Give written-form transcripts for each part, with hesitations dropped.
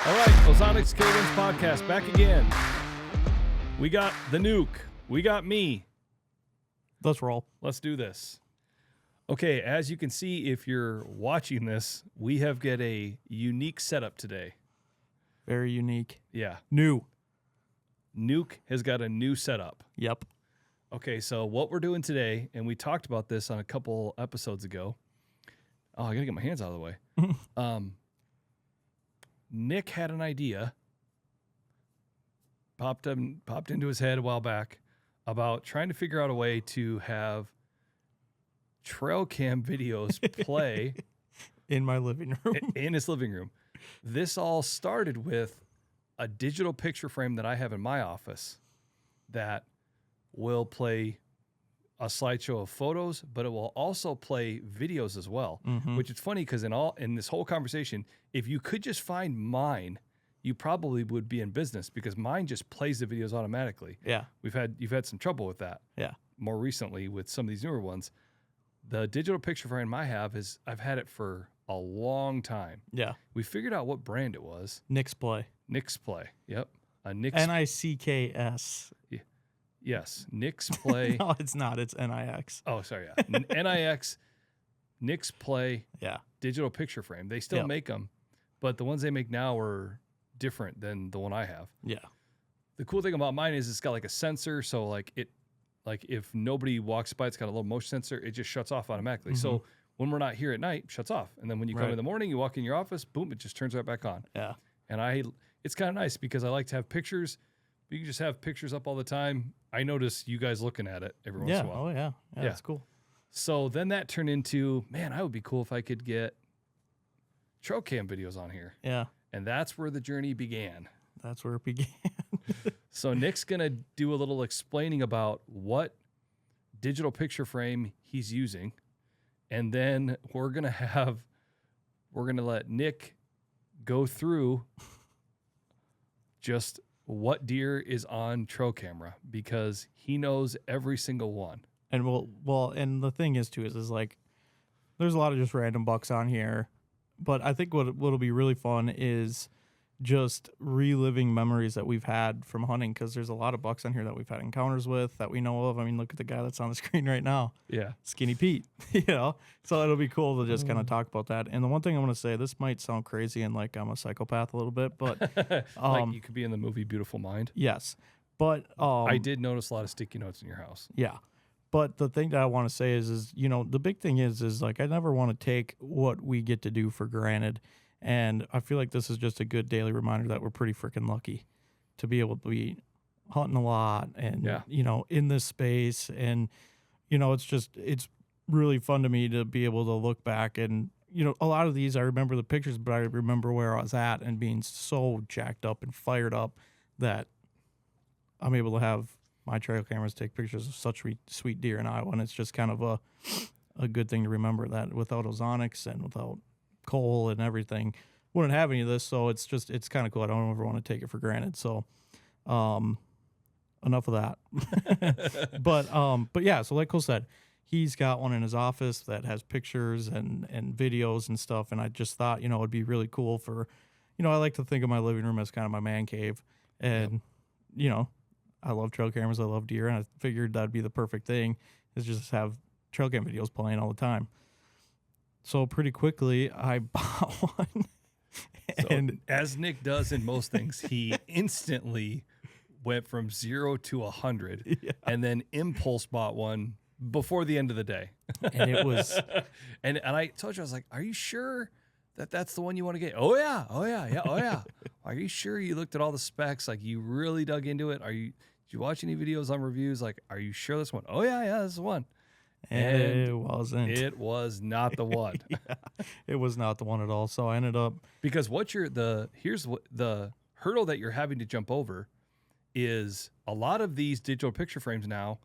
All right, Ozonics Killerwinds podcast back again. We got the nuke. We got me. Let's roll. Let's do this. Okay, as you can see, if you're watching this, we have got a unique setup today. Very unique. Yeah. New. Nuke has got a new setup. Yep. Okay, so what we're doing today, and we talked about this on a couple episodes ago. Oh, I got to get my hands out of the way. Nick had an idea, popped into his head a while back about trying to figure out a way to have trail cam videos play in my living room. in his living room. This all started with a digital picture frame that I have in my office that will play a slideshow of photos, but it will also play videos as well, which is funny because in this whole conversation, if you could just find mine, you probably would be in business because mine just plays the videos automatically. Yeah. You've had some trouble with that. Yeah. More recently with some of these newer ones. The digital picture frame I have I've had it for a long time. Yeah. We figured out what brand it was. Nix Play. Nix Play. Yep. A Nix. Nicks. Yes. Nix Play. No, it's not. It's Nix. Oh, sorry. Yeah. Nix. Nix Play. Yeah. Digital picture frame. They still make them, but the ones they make now are different than the one I have. Yeah. The cool thing about mine is it's got like a sensor, so like if nobody walks by, it's got a little motion sensor. It just shuts off automatically. So when we're not here at night, shuts off, and then when you come in the morning, you walk in your office, boom, it just turns right back on. Yeah. And it's kind of nice because I like to have pictures. You can just have pictures up all the time. I notice you guys looking at it every once in a while. Oh yeah. Yeah. That's cool. So then that turned into, man, I would be cool if I could get trail cam videos on here. Yeah. And that's where the journey began. That's where it began. So Nick's going to do a little explaining about what digital picture frame he's using. And then we're going to let Nick go through just what deer is on trail camera because he knows every single one. And and the thing is too is like there's a lot of just random bucks on here, but I think what'll be really fun is just reliving memories that we've had from hunting because there's a lot of bucks on here that we've had encounters with that we know of. I mean, look at the guy that's on the screen right now. Yeah. Skinny Pete, So it'll be cool to just kind of talk about that. And the one thing I want to say, this might sound crazy and like I'm a psychopath a little bit, but like you could be in the movie Beautiful Mind. Yes. But I did notice a lot of sticky notes in your house. Yeah. But the thing that I want to say is the big thing is like I never want to take what we get to do for granted. And I feel like this is just a good daily reminder that we're pretty freaking lucky to be able to be hunting a lot and, in this space. And, it's really fun to me to be able to look back and, a lot of these, I remember the pictures, but I remember where I was at and being so jacked up and fired up that I'm able to have my trail cameras take pictures of such sweet deer in Iowa. And it's just kind of a good thing to remember that without ozonics and without Cole and everything, wouldn't have any of this. So it's kind of cool. I don't ever want to take it for granted. So, enough of that. but yeah. So like Cole said, he's got one in his office that has pictures and videos and stuff. And I just thought, it'd be really cool for, I like to think of my living room as kind of my man cave. And, I love trail cameras. I love deer. And I figured that'd be the perfect thing is just have trail cam videos playing all the time. So pretty quickly, I bought one. And as Nick does in most things, he instantly went from 0 to 100 and then impulse bought one before the end of the day. And it was... and I told you, I was like, are you sure that's the one you want to get? Oh, yeah. Are you sure you looked at all the specs? Like, you really dug into it? Did you watch any videos on reviews? Like, are you sure this one? Oh, yeah, this is the one. And it wasn't. It was not the one. It was not the one at all. So I ended up because here's what the hurdle that you're having to jump over is a lot of these digital picture frames now,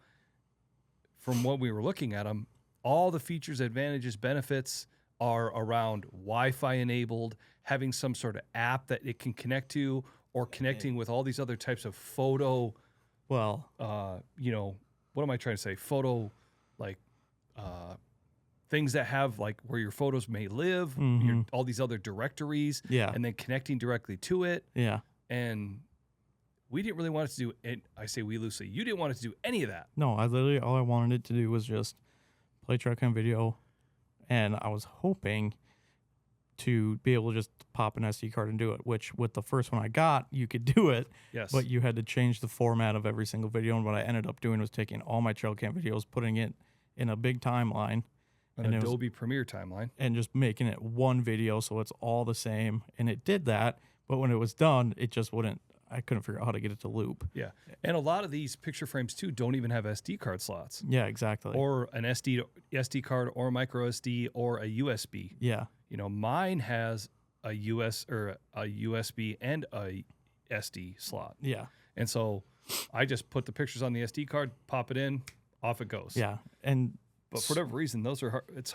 from what we were looking at them, all the features, advantages, benefits are around Wi-Fi enabled, having some sort of app that it can connect to, or connecting with all these other types of photo. Well, what am I trying to say? Photo, like things that have like where your photos may live, all these other directories, Yeah. and then connecting directly to it. Yeah. And we didn't really want it to do it. I say we loosely. You didn't want it to do any of that. No, all I wanted it to do was just play track on video, and I was hoping to be able to just pop an SD card and do it, which with the first one I got, you could do it, Yes. but you had to change the format of every single video. And what I ended up doing was taking all my trail cam videos, putting it in a big timeline, An Adobe Premiere timeline. and just making it one video so it's all the same. And it did that, but when it was done, it just wouldn't. I couldn't figure out how to get it to loop. Yeah. And a lot of these picture frames too don't even have SD card slots. Yeah, exactly. Or an SD card or micro SD or a USB. Yeah. You know, mine has a USB and a SD slot. Yeah. And so I just put the pictures on the SD card, pop it in, off it goes. Yeah. And But for whatever reason, those are hard, it's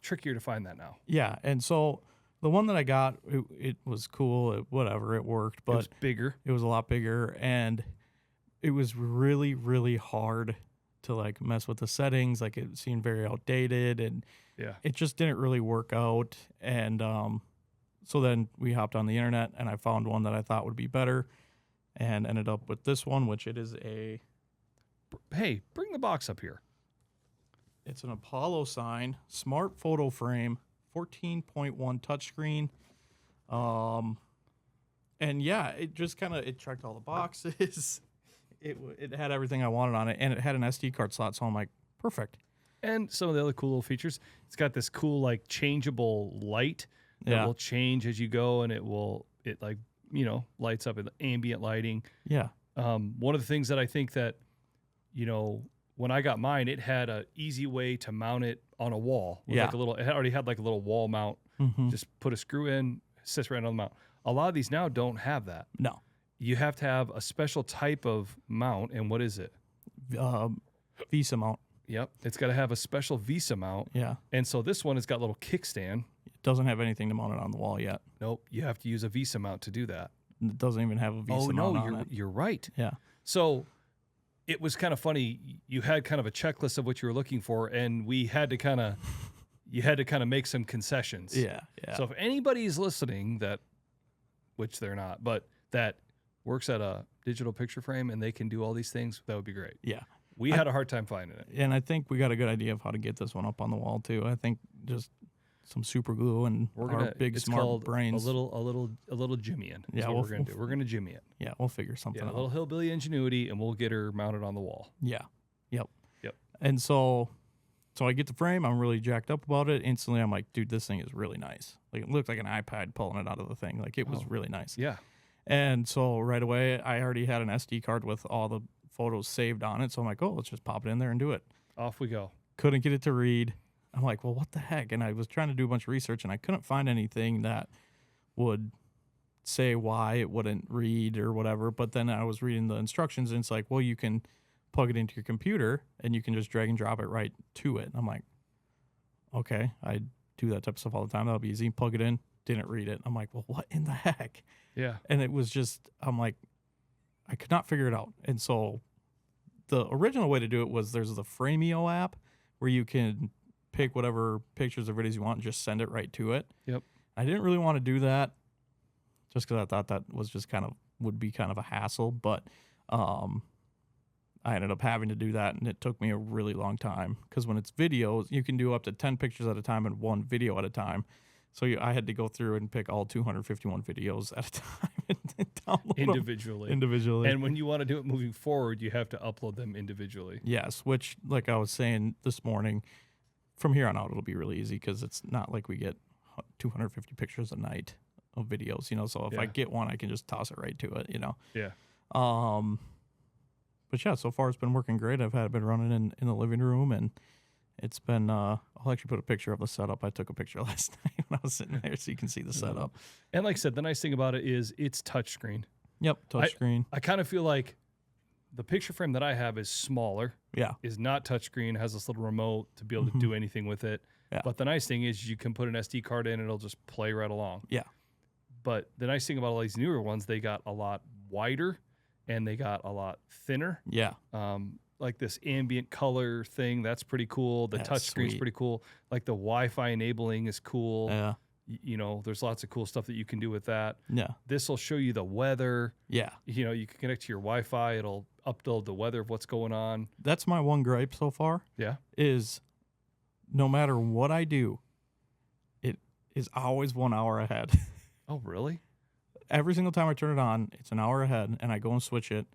trickier to find that now. yeah. And so the one that I got, it was cool. It worked, but It was bigger. it was a lot bigger, and it was really, really hard to like mess with the settings. Like it seemed very outdated, and Yeah. it just didn't really work out. And so then we hopped on the internet, and I found one that I thought would be better, and ended up with this one, which it is Hey, bring the box up here. it's an Apollo sign smart photo frame, 14.1 touchscreen. And yeah, it just it checked all the boxes. It had everything I wanted on it, and it had an SD card slot. So I'm like, perfect. And some of the other cool little features. It's got this cool like changeable light that Yeah. will change as you go, and it lights up in the ambient lighting. Yeah. One of the things that I think that, when I got mine, it had an easy way to mount it on a wall. With Yeah. it already had like a little wall mount. Mm-hmm. Just put a screw in, sits right on the mount. A lot of these now don't have that. No. You have to have a special type of mount, and what is it? Visa mount. Yep, it's got to have a special Visa mount. Yeah. And so this one has got a little kickstand. It doesn't have anything to mount it on the wall yet. Nope, you have to use a Visa mount to do that. It doesn't even have a Visa mount on it. You're right. Yeah. So it was kind of funny. You had kind of a checklist of what you were looking for, and you had to kind of make some concessions. Yeah. Yeah. So if anybody's listening which they're not, but that works at a digital picture frame and they can do all these things, that would be great. yeah. We had a hard time finding it. And I think we got a good idea of how to get this one up on the wall too. I think just some super glue and our big it's smart called brains. a little Jimmyin'. Yeah, what we're gonna do. We're gonna Jimmy it. Yeah, we'll figure something Yeah, a out. little hillbilly ingenuity, and we'll get her mounted on the wall. Yeah. Yep. Yep. And so I get the frame. I'm really jacked up about it. Instantly, I'm like, dude, this thing is really nice. Like it looked like an iPad pulling it out of the thing. Like it was really nice. Yeah. And so right away, I already had an SD card with all the photos saved on it. So I'm like, oh, let's just pop it in there and do it. Off we go. Couldn't get it to read. I'm like, well, what the heck? And I was trying to do a bunch of research, and I couldn't find anything that would say why it wouldn't read or whatever. But then I was reading the instructions, and it's like, well, you can plug it into your computer, and you can just drag and drop it right to it. And I'm like, okay, I do that type of stuff all the time. That'll be easy. Plug it in, didn't read it. I'm like, well, what in the heck? Yeah. And it was just, I'm like, I could not figure it out. And so the original way to do it was there's the Frameo app where you can pick whatever pictures or videos you want and just send it right to it. Yep. I didn't really want to do that just because I thought that was just would be kind of a hassle. But I ended up having to do that, and it took me a really long time because when it's videos, you can do up to 10 pictures at a time and one video at a time. So I had to go through and pick all 251 videos at a time and download them individually. And when you want to do it moving forward, you have to upload them individually. Yes, which, like I was saying this morning, from here on out, it'll be really easy because it's not like we get 250 pictures a night of videos, So if I get one, I can just toss it right to it, Yeah. But yeah, so far it's been working great. I've had it been running in the living room, and it's been, I'll actually put a picture of the setup. I took a picture last night when I was sitting there so you can see the setup. And like I said, the nice thing about it is it's touchscreen. Yep, touchscreen. I kind of feel like the picture frame that I have is smaller. Yeah. Is not touchscreen, has this little remote to be able to do anything with it. Yeah. But the nice thing is you can put an SD card in and it'll just play right along. Yeah. But the nice thing about all these newer ones, they got a lot wider and they got a lot thinner. Yeah. like this ambient color thing. That's pretty cool. The That's touch screen's sweet. pretty cool. Like the Wi-Fi enabling is cool. Yeah. You know, there's lots of cool stuff that you can do with that. Yeah. This will show you the weather. Yeah. You know, you can connect to your Wi-Fi. It'll upload the weather of what's going on. That's my one gripe so far. Yeah. Is no matter what I do, it is always 1 hour ahead. Oh, really? Every single time I turn it on, it's an hour ahead, and I go and switch it,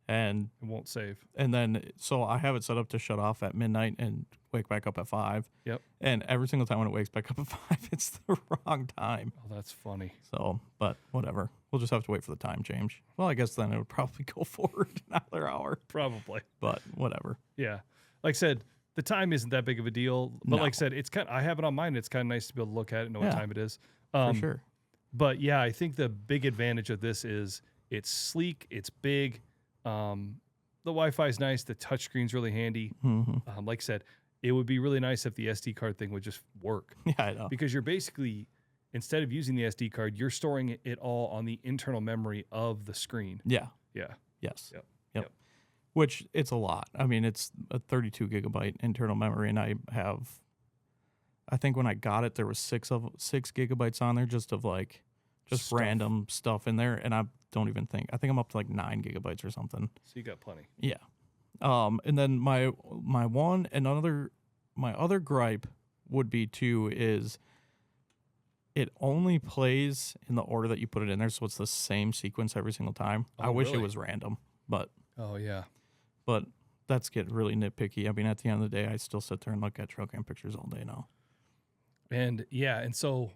and It won't save. then so I have it set up to shut off at midnight and wake back up at 5. Yep. And every single time when it wakes back up at 5, it's the wrong time. Oh, that's funny. So, but whatever. We'll just have to wait for the time change. Well, I guess then it would probably go forward another hour, Probably. but whatever. Yeah. Like I said, the time isn't that big of a deal. But No. like I said, it's I have it on mine. It's kind of nice to be able to look at it and know what Yeah. time it is. For sure. But yeah, I think the big advantage of this is it's sleek, it's big. The Wi-Fi is nice. The touchscreen's really handy. Mm-hmm. Like I said, it would be really nice if the SD card thing would just work, Yeah, I know. because you're basically, instead of using the SD card, you're storing it all on the internal memory of the screen. Yeah. Yeah. Yes. Yep. Yep. Which it's a lot. I mean, it's a 32 gigabyte internal memory, and I think when I got it, there was 6 gigabytes on there just of like just Stuff. random stuff in there, and I think I'm up to like 9 gigabytes or something. So you got plenty. Yeah. And then my other gripe would be too is it only plays in the order that you put it in there, so it's the same sequence every single time. Oh, I wish really? it was random, but Oh yeah. that's getting really nitpicky. I mean, at the end of the day, I still sit there and look at trail cam pictures all day now. And yeah, and so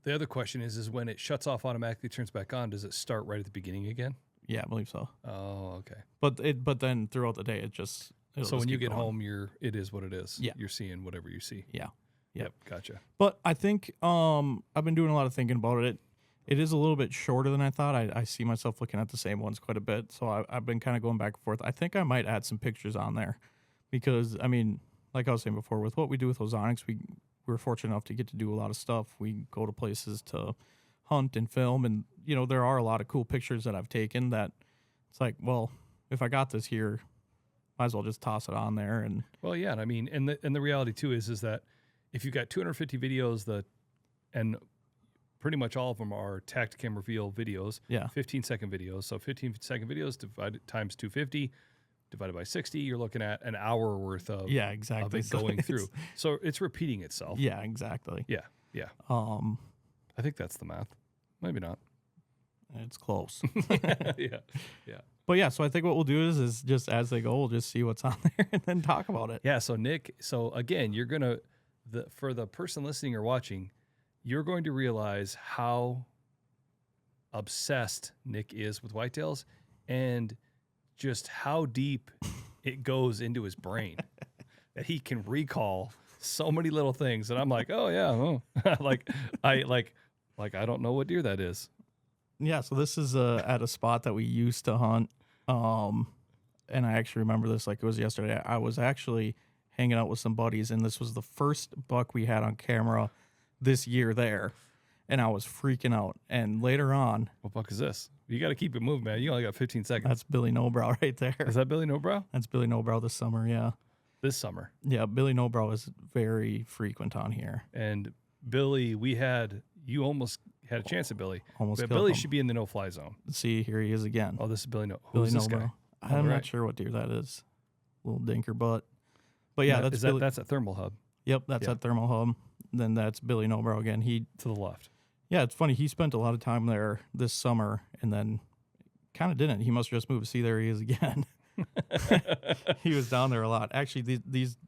the other question is when it shuts off automatically, turns back on, does it start right at the beginning again? Yeah, I believe so. Oh, okay. But then throughout the day, it'll So just when you keep get going. home, it is what it is. Yeah. You're seeing whatever you see. Yeah. Yep. Gotcha. But I think I've been doing a lot of thinking about it. It is a little bit shorter than I thought. I see myself looking at the same ones quite a bit. So I've been kind of going back and forth. I think I might add some pictures on there because, I mean, like I was saying before, with what we do with Ozonics, we're fortunate enough to get to do a lot of stuff. We go to places to hunt and film. And, you know, there are a lot of cool pictures that I've taken that it's like, well, if I got this here, might as well just toss it on there. And Well, yeah. And I mean, and the reality too is that if you've got 250 videos and pretty much all of them are Tacticam reveal videos, yeah, 15-second videos. So 15-second videos divided times 250 divided by 60, you're looking at an hour worth of, yeah, of exactly. it So going it's- through. So it's repeating itself. Yeah, exactly. Yeah. Yeah. I think that's the math. Maybe not. It's close. Yeah. Yeah. But yeah, so I think what we'll do is just as they go, we'll just see what's on there and then talk about it. Yeah. So Nick, again, you're going to, for the person listening or watching, you're going to realize how obsessed Nick is with whitetails and just how deep it goes into his brain that he can recall so many little things. And I'm like, oh yeah. I don't know what deer that is. Yeah, so this is at a spot that we used to hunt. And I actually remember this like it was yesterday. I was actually hanging out with some buddies, and this was the first buck we had on camera this year there. And I was freaking out. And later on, What buck is this? You got to keep it moving, man. You only got 15 seconds. that's Billy Nobrow right there. Is that Billy Nobrow? That's Billy Nobrow this summer, yeah. This summer. Yeah, Billy Nobrow is very frequent on here. And Billy, you almost had a chance at Billy. Almost But killed Billy him. should be in the no-fly zone. See, here he is again. Oh, this is Billy. Billy Who's this Nobrow. guy? I'm All not right. sure what deer that is. Little dinker butt. But yeah, that's Billy. That's a thermal hub Yep, that's Yeah. at Thermal Hub. Then that's Billy Nobrow again. to the left. Yeah, it's funny. He spent a lot of time there this summer and then kind of didn't. He must have just moved. See, there he is again. He was down there a lot. Actually,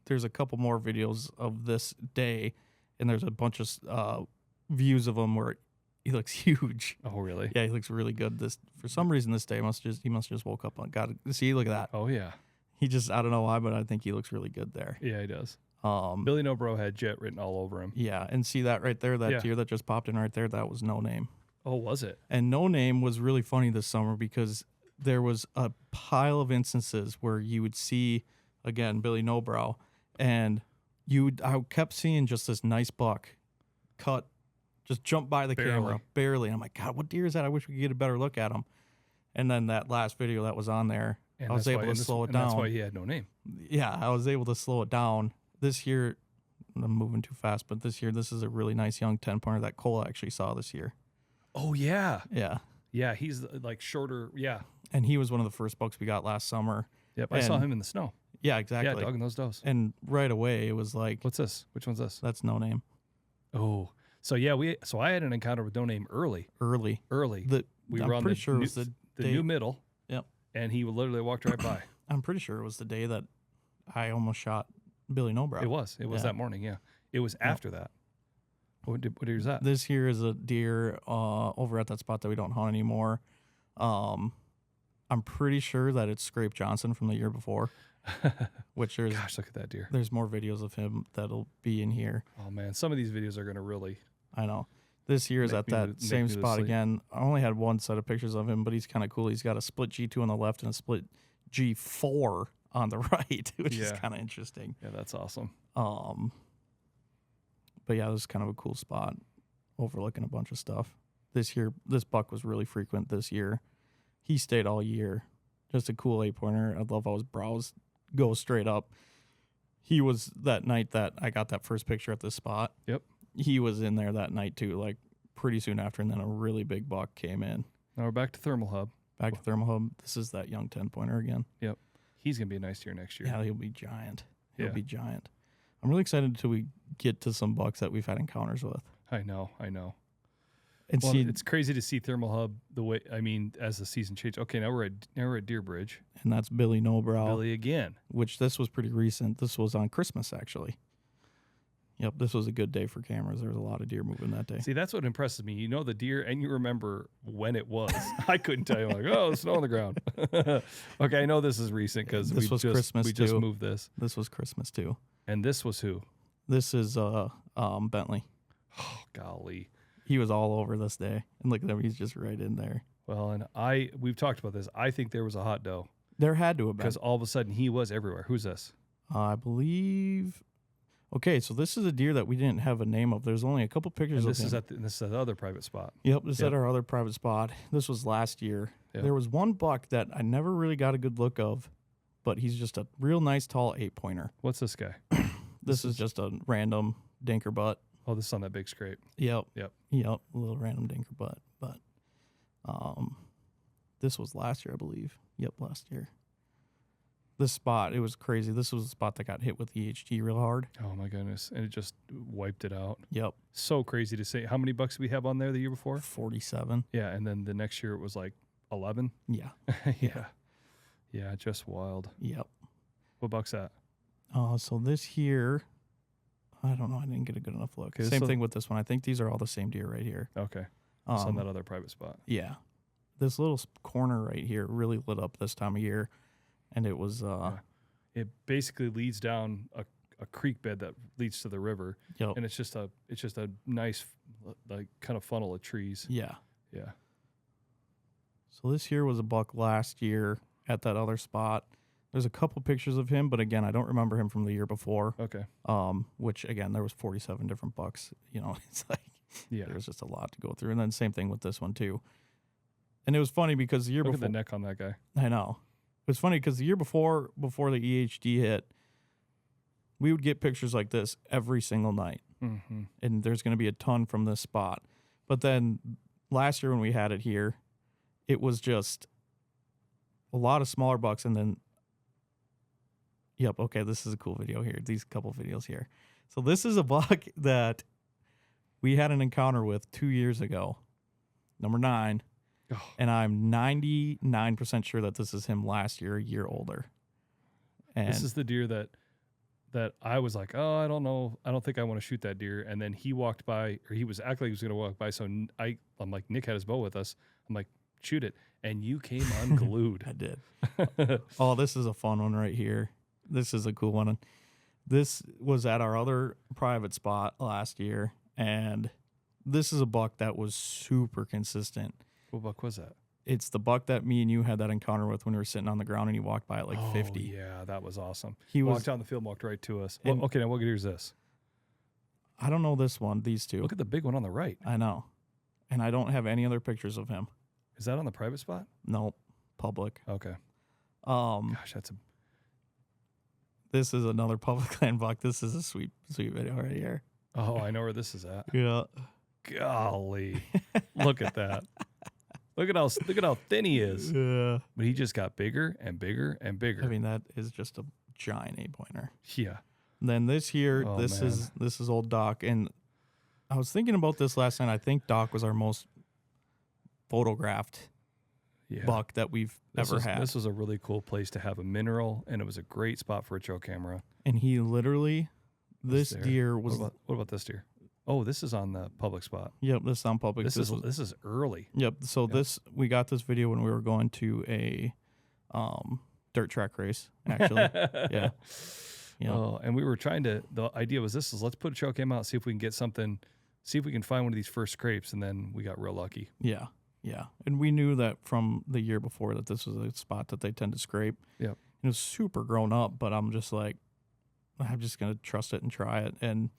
there's a couple more videos of this day, and there's a bunch of views of him where he looks huge. Oh, really? Yeah, he looks really good. For some reason this day he must just woke up and got it. See, look at that. Oh, yeah. He just I don't know why, but I think he looks really good there. Yeah, he does. Billy Nobrow had Jet written all over him. Yeah, and see that right there, that Yeah. deer that just popped in right there, that was No Name. Oh, was it? And No Name was really funny this summer because there was a pile of instances where you would see, again, Billy Nobrow, and I kept seeing just this nice buck just jump by the camera, barely. And I'm like, God, what deer is that? I wish we could get a better look at him. And then that last video that was on there, And I was that's able why- to and this- slow it and That's why down. he had no name. Yeah, I was able to slow it down. This year, I'm moving too fast, but this year, this is a really nice young 10-pointer that Cole actually saw this year. Oh yeah, Yeah. yeah. He's like shorter. Yeah, And he was one of the first bucks we got last summer. yep. I saw And- him in the snow. Yeah, exactly. Yeah, dogging those does. And right away, it was like, What's this? Which one's this? that's no name. Oh, so yeah, so I had an encounter with no name early. Early. We I'm were on pretty sure it was the day- new middle. Yep. And he literally walked right by. I'm pretty sure it was the day that I almost shot Billy Nobrow. It was Yeah. that morning. Yeah, it was after that. What deer is that? This here is a deer over at that spot that we don't hunt anymore. I'm pretty sure that it's Scrape Johnson from the year before, which Gosh, look at that deer. there's more videos of him that'll be in here. Oh man, some of these videos are gonna really. I know. This here is Make at me that make same me lose spot sleep. again. I only had one set of pictures of him, but he's kind of cool. He's got a split G2 on the left and a split G4 on the right, which is Yeah. kind of interesting. Yeah, that's awesome. But yeah, this is kind of a cool spot, overlooking a bunch of stuff. This buck was really frequent this year. He stayed all year. Just a cool 8-pointer. I love how his brows go straight up. He was that night that I got that first picture at this spot. Yep. He was in there that night too, like pretty soon after, and then a really big buck came in. Now we're back to Thermal Hub. Back to Thermal Hub. This is that young 10-pointer again. Yep. He's gonna be a nice deer next year. Yeah, he'll be giant. He'll Yeah. be giant. I'm really excited until we get to some bucks that we've had encounters with. I know. And Well, see, it's crazy to see Thermal Hub the way. I mean, as the season changed. Okay, now we're at Deer Bridge. and that's Billy Nobrow, Billy again. which this was pretty recent. This was on Christmas, actually. Yep, this was a good day for cameras. There was a lot of deer moving that day. See, that's what impresses me. You know the deer, and you remember when it was. I couldn't tell you. I'm like, oh, snow on the ground. Okay, I know this is recent because This was Christmas, we just too. moved this. This was Christmas, too. And this was who? This is Bentley. Oh, golly. He was all over this day. And look at him. He's just right in there. Well, and we've talked about this. I think there was a hot doe There had to have been. because all of a sudden he was everywhere. Who's this? I believe. Okay, so this is a deer that we didn't have a name of. There's only a couple pictures And of this him. this is at the other private spot. Yep, this is Yep. at our other private spot. This was last year. Yep. There was one buck that I never really got a good look of, but he's just a real nice tall 8-pointer. What's this guy? This is just a random dinker butt. Oh, this is on that big scrape. Yep. Yep. Yep. A little random dinker butt. But this was last year, I believe. Yep, last year. This spot, it was crazy. This was a spot that got hit with EHT real hard. Oh my goodness. And it just wiped it out. Yep. So crazy to say. How many bucks did we have on there the year before? 47. Yeah, and then the next year it was like 11. Yeah. Yeah. Yeah, just wild. Yep. What buck's that? So this here, I don't know. I didn't get a good enough look. Okay, Same so- thing with this one. I think these are all the same deer right here. Okay. It's on that other private spot. Yeah. This little corner right here really lit up this time of year. And it was, It basically leads down a creek bed that leads to the river, yep. and it's just a nice like kind of funnel of trees. Yeah. Yeah. So this here was a buck last year at that other spot. There's a couple pictures of him, but again, I don't remember him from the year before. Okay. Which again, there was 47 different bucks. You know, it's like Yeah. there was just a lot to go through. And then same thing with this one too. And it was funny because the year Look at before, the neck on that guy. I know. It was funny because the year before the EHD hit, we would get pictures like this every single night. Mm-hmm. And there's going to be a ton from this spot. But then last year when we had it here, it was just a lot of smaller bucks. And then, yep, okay, this is a cool video here. These couple videos here. So this is a buck that we had an encounter with 2 years ago, number 9. Oh. And I'm 99% sure that this is him last year, a year older. And This is the deer that I was like, oh, I don't know. I don't think I want to shoot that deer. And then he walked by, or he was acting like he was going to walk by. So I'm like, Nick had his bow with us. I'm like, shoot it. And you came unglued. I did. Oh, this is a fun one right here. This is a cool one. This was at our other private spot last year. And this is a buck that was super consistent. What buck was that? It's the buck that me and you had that encounter with when we were sitting on the ground and he walked by at like 50. Yeah, that was awesome. He Walked was, down the field, walked right to us. And- Well, okay, now what deer is this? I don't know this one, these two. Look at the big one on the right. I know. And I don't have any other pictures of him. Is that on the private spot? Nope. Public. Okay. Gosh, that's a This is another public land buck. This is a sweet video right here. Oh, I know where this is at. Yeah. Golly. Look at that. Look at how thin he is. Yeah. But he just got bigger and bigger and bigger. I mean, that is just a giant 8-pointer. Yeah. Then this here, Oh, this man. is old Doc, and I was thinking about this last night. I think Doc was our most photographed Yeah. buck that we've ever had. This was a really cool place to have a mineral, and it was a great spot for a trail camera. And he literally, this there. deer was. What about this deer? Oh, this is on the public spot. Yep, this is on public. This is early. Yep. So we got this video when we were going to a dirt track race. Actually, yeah. Yeah. Oh, and we were trying to. The idea was let's put a trail cam out, see if we can get something, see if we can find one of these first scrapes, and then we got real lucky. Yeah. Yeah. And we knew that from the year before that this was a spot that they tend to scrape. Yep. It was super grown up, but I'm just like, I'm just gonna trust it and try it, and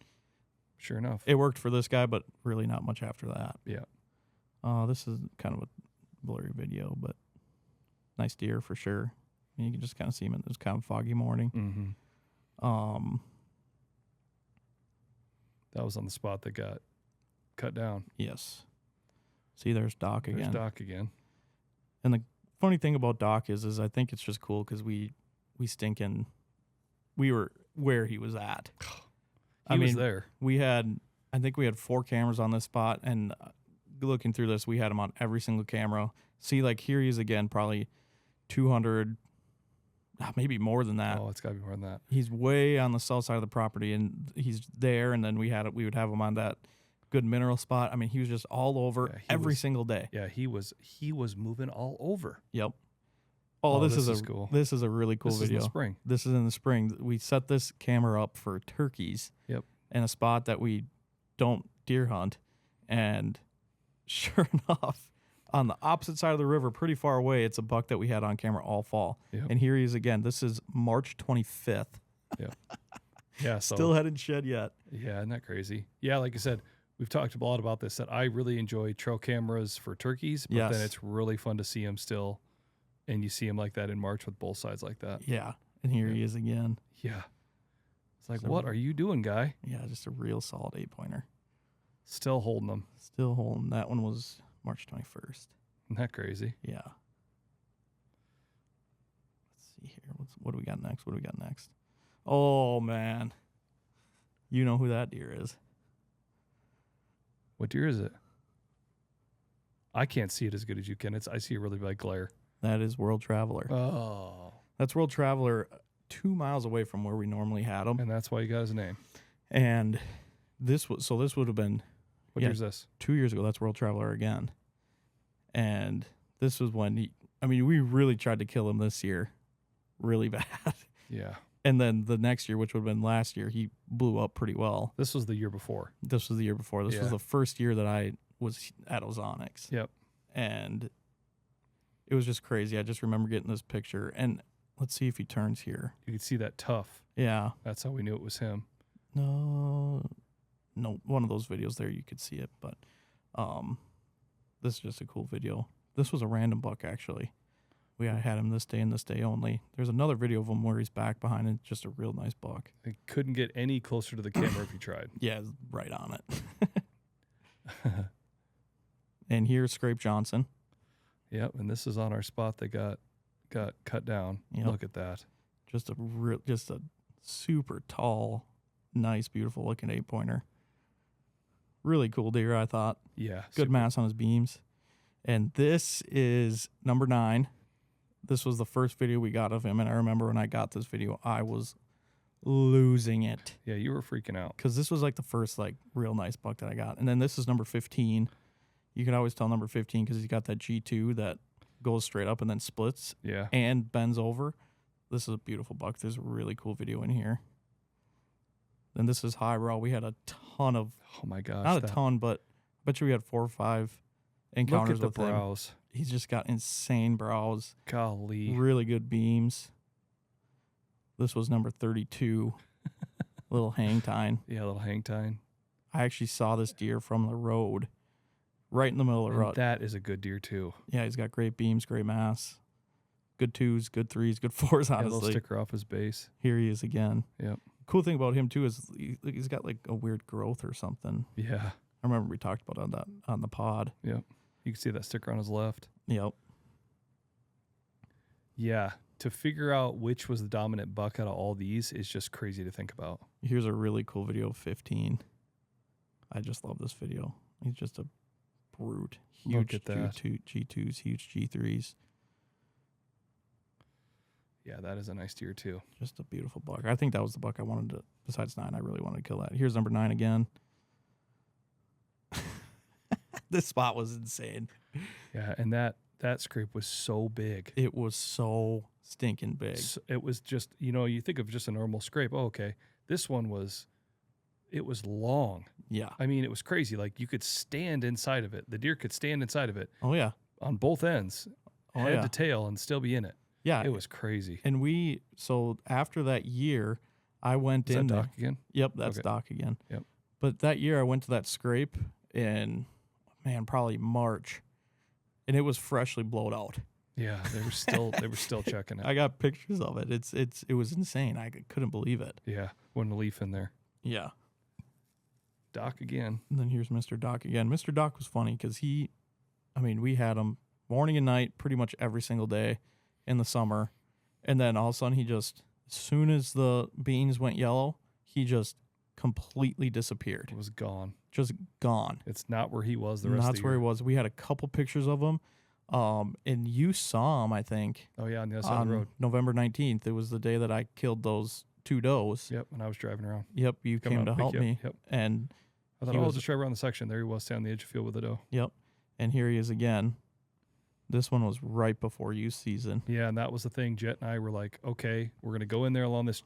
Sure enough, it worked for this guy, but really not much after that. Yeah. This is kind of a blurry video, but nice deer for sure. And you can just kind of see him in this kind of foggy morning. Mm-hmm. That was on the spot that got cut down. Yes. See, there's Doc again. There's Doc again. And the funny thing about Doc is I think it's just cool because we were where he was at. He was there. I think we had 4 cameras on this spot, and looking through this, we had him on every single camera. See, like here he is again, probably 200, maybe more than that. Oh, it's got to be more than that. He's way on the south side of the property, and he's there. And then we would have him on that good mineral spot. I mean, he was just all over every single day. Yeah, he was moving all over. Yep. Oh, this is cool. This is a really cool This video. is in the spring. This is in the spring. We set this camera up for turkeys. Yep. In a spot that we don't deer hunt, and sure enough, on the opposite side of the river, pretty far away, it's a buck that we had on camera all fall. Yep. And here he is again. This is March 25th. Yeah. Yeah. So, Still hadn't shed yet. Yeah, isn't that crazy? Yeah, like I said, we've talked a lot about this, that I really enjoy trail cameras for turkeys, but Yes. then it's really fun to see them still, and you see them like that in March with both sides like that. Yeah. And here he is again. Yeah. It's like, So- what are you doing, guy? Yeah, just a real solid 8-pointer. Still holding them. Still holding. That one was March 21st. Isn't that crazy? Yeah. Let's see here. What do we got next? What do we got next? Oh, man. You know who that deer is. What deer is it? I can't see it as good as you can. I see a really bad glare. That is World Traveler. Oh. That's World Traveler 2 miles away from where we normally had him. And that's why you got his name. And this would have been What Yeah. year's this? 2 years ago. That's World Traveler again. And this was when we really tried to kill him this year really bad. Yeah. And then the next year, which would have been last year, he blew up pretty well. This was the year before. This was the year before. This was Yeah. the first year that I was at Ozonics. Yep. And it was just crazy. I just remember getting this picture. And let's see if he turns here. You could see that tough. Yeah. That's how we knew it was him. No, one of those videos there you could see it, but this is just a cool video. This was a random buck actually. We had him this day and this day only. There's another video of him where he's back behind it. Just a real nice buck. I couldn't get any closer to the camera if you tried. Yeah, right on it. And here's Scrape Johnson. Yep, and this is on our spot that got cut down. Yep. Look at that. Just a super tall, nice, beautiful looking 8-pointer. Really cool deer, I thought. Yeah. Good super. mass on his beams. And this is number 9. This was the first video we got of him, and I remember when I got this video, I was losing it Yeah, you were freaking out. because this was like the first like real nice buck that I got. And then this is number 15. You can always tell number 15 because he's got that G2 that goes straight up and then splits Yeah. and bends over. This is a beautiful buck. There's a really cool video in here. Then this is Highbrow. We had a ton of, Oh my gosh. not a ton, but I bet you we had 4 or 5 Look encounters at the with him. brows. He's just got insane brows, Golly. really good beams. This was number 32, little hang tine. Yeah, a little hang time. I actually saw this deer from the road, right in the middle of the And road. that is a good deer too. Yeah, he's got great beams, great mass. good 2s, good 3s, good 4s, Yeah, they'll honestly. sticker off his base. Here he is again. Yep. Cool thing about him, too, is he's got, like, a weird growth or something. Yeah. I remember we talked about on the pod. Yep. You can see that sticker on his left. Yep. Yeah. To figure out which was the dominant buck out of all these is just crazy to think about. Here's a really cool video of 15. I just love this video. He's just a brute. Look Huge at that. G2s, huge G3s. Yeah, that is a nice deer too. Just a beautiful buck. I think that was the buck I wanted to, besides 9, I really wanted to kill that. Here's number 9 again. This spot was insane. Yeah, and that scrape was so big. It was so stinking big. It was just, you think of just a normal scrape. Oh, okay. This one was long. Yeah. I mean, it was crazy. Like you could stand inside of it. The deer could stand inside of it Oh, yeah. on both ends, Oh, head yeah. to tail, and still be in it. Yeah. It was crazy. And so after that year, I went Is in that there. Doc again? Yep, that's Okay. Doc again. Yep. But that year I went to that scrape in, probably March, and it was freshly blowed out. Yeah, they were still checking it. I got pictures of it. It was insane. I couldn't believe it. Yeah, wasn't a leaf in there. Yeah. Doc again. And then here's Mr. Doc again. Mr. Doc was funny because we had him morning and night pretty much every single day in the summer. And then all of a sudden as soon as the beans went yellow, he just completely disappeared. It was gone. Just gone. It's not where he was the rest of That's the where year. he was. We had a couple pictures of him. And you saw him, I think, Oh, yeah, on the other side of the on road. November 19th. It was the day that I killed those 2 does. Yep, and I was driving around. Yep, you Coming came out to quick, help me. Yep. And I thought, He I'll was- just drive around the section. There he was, standing on the edge of the field with the doe. yep. And here he is again. This one was right before youth season. Yeah, and that was the thing. Jet and I were like, okay, we're going to go in there along this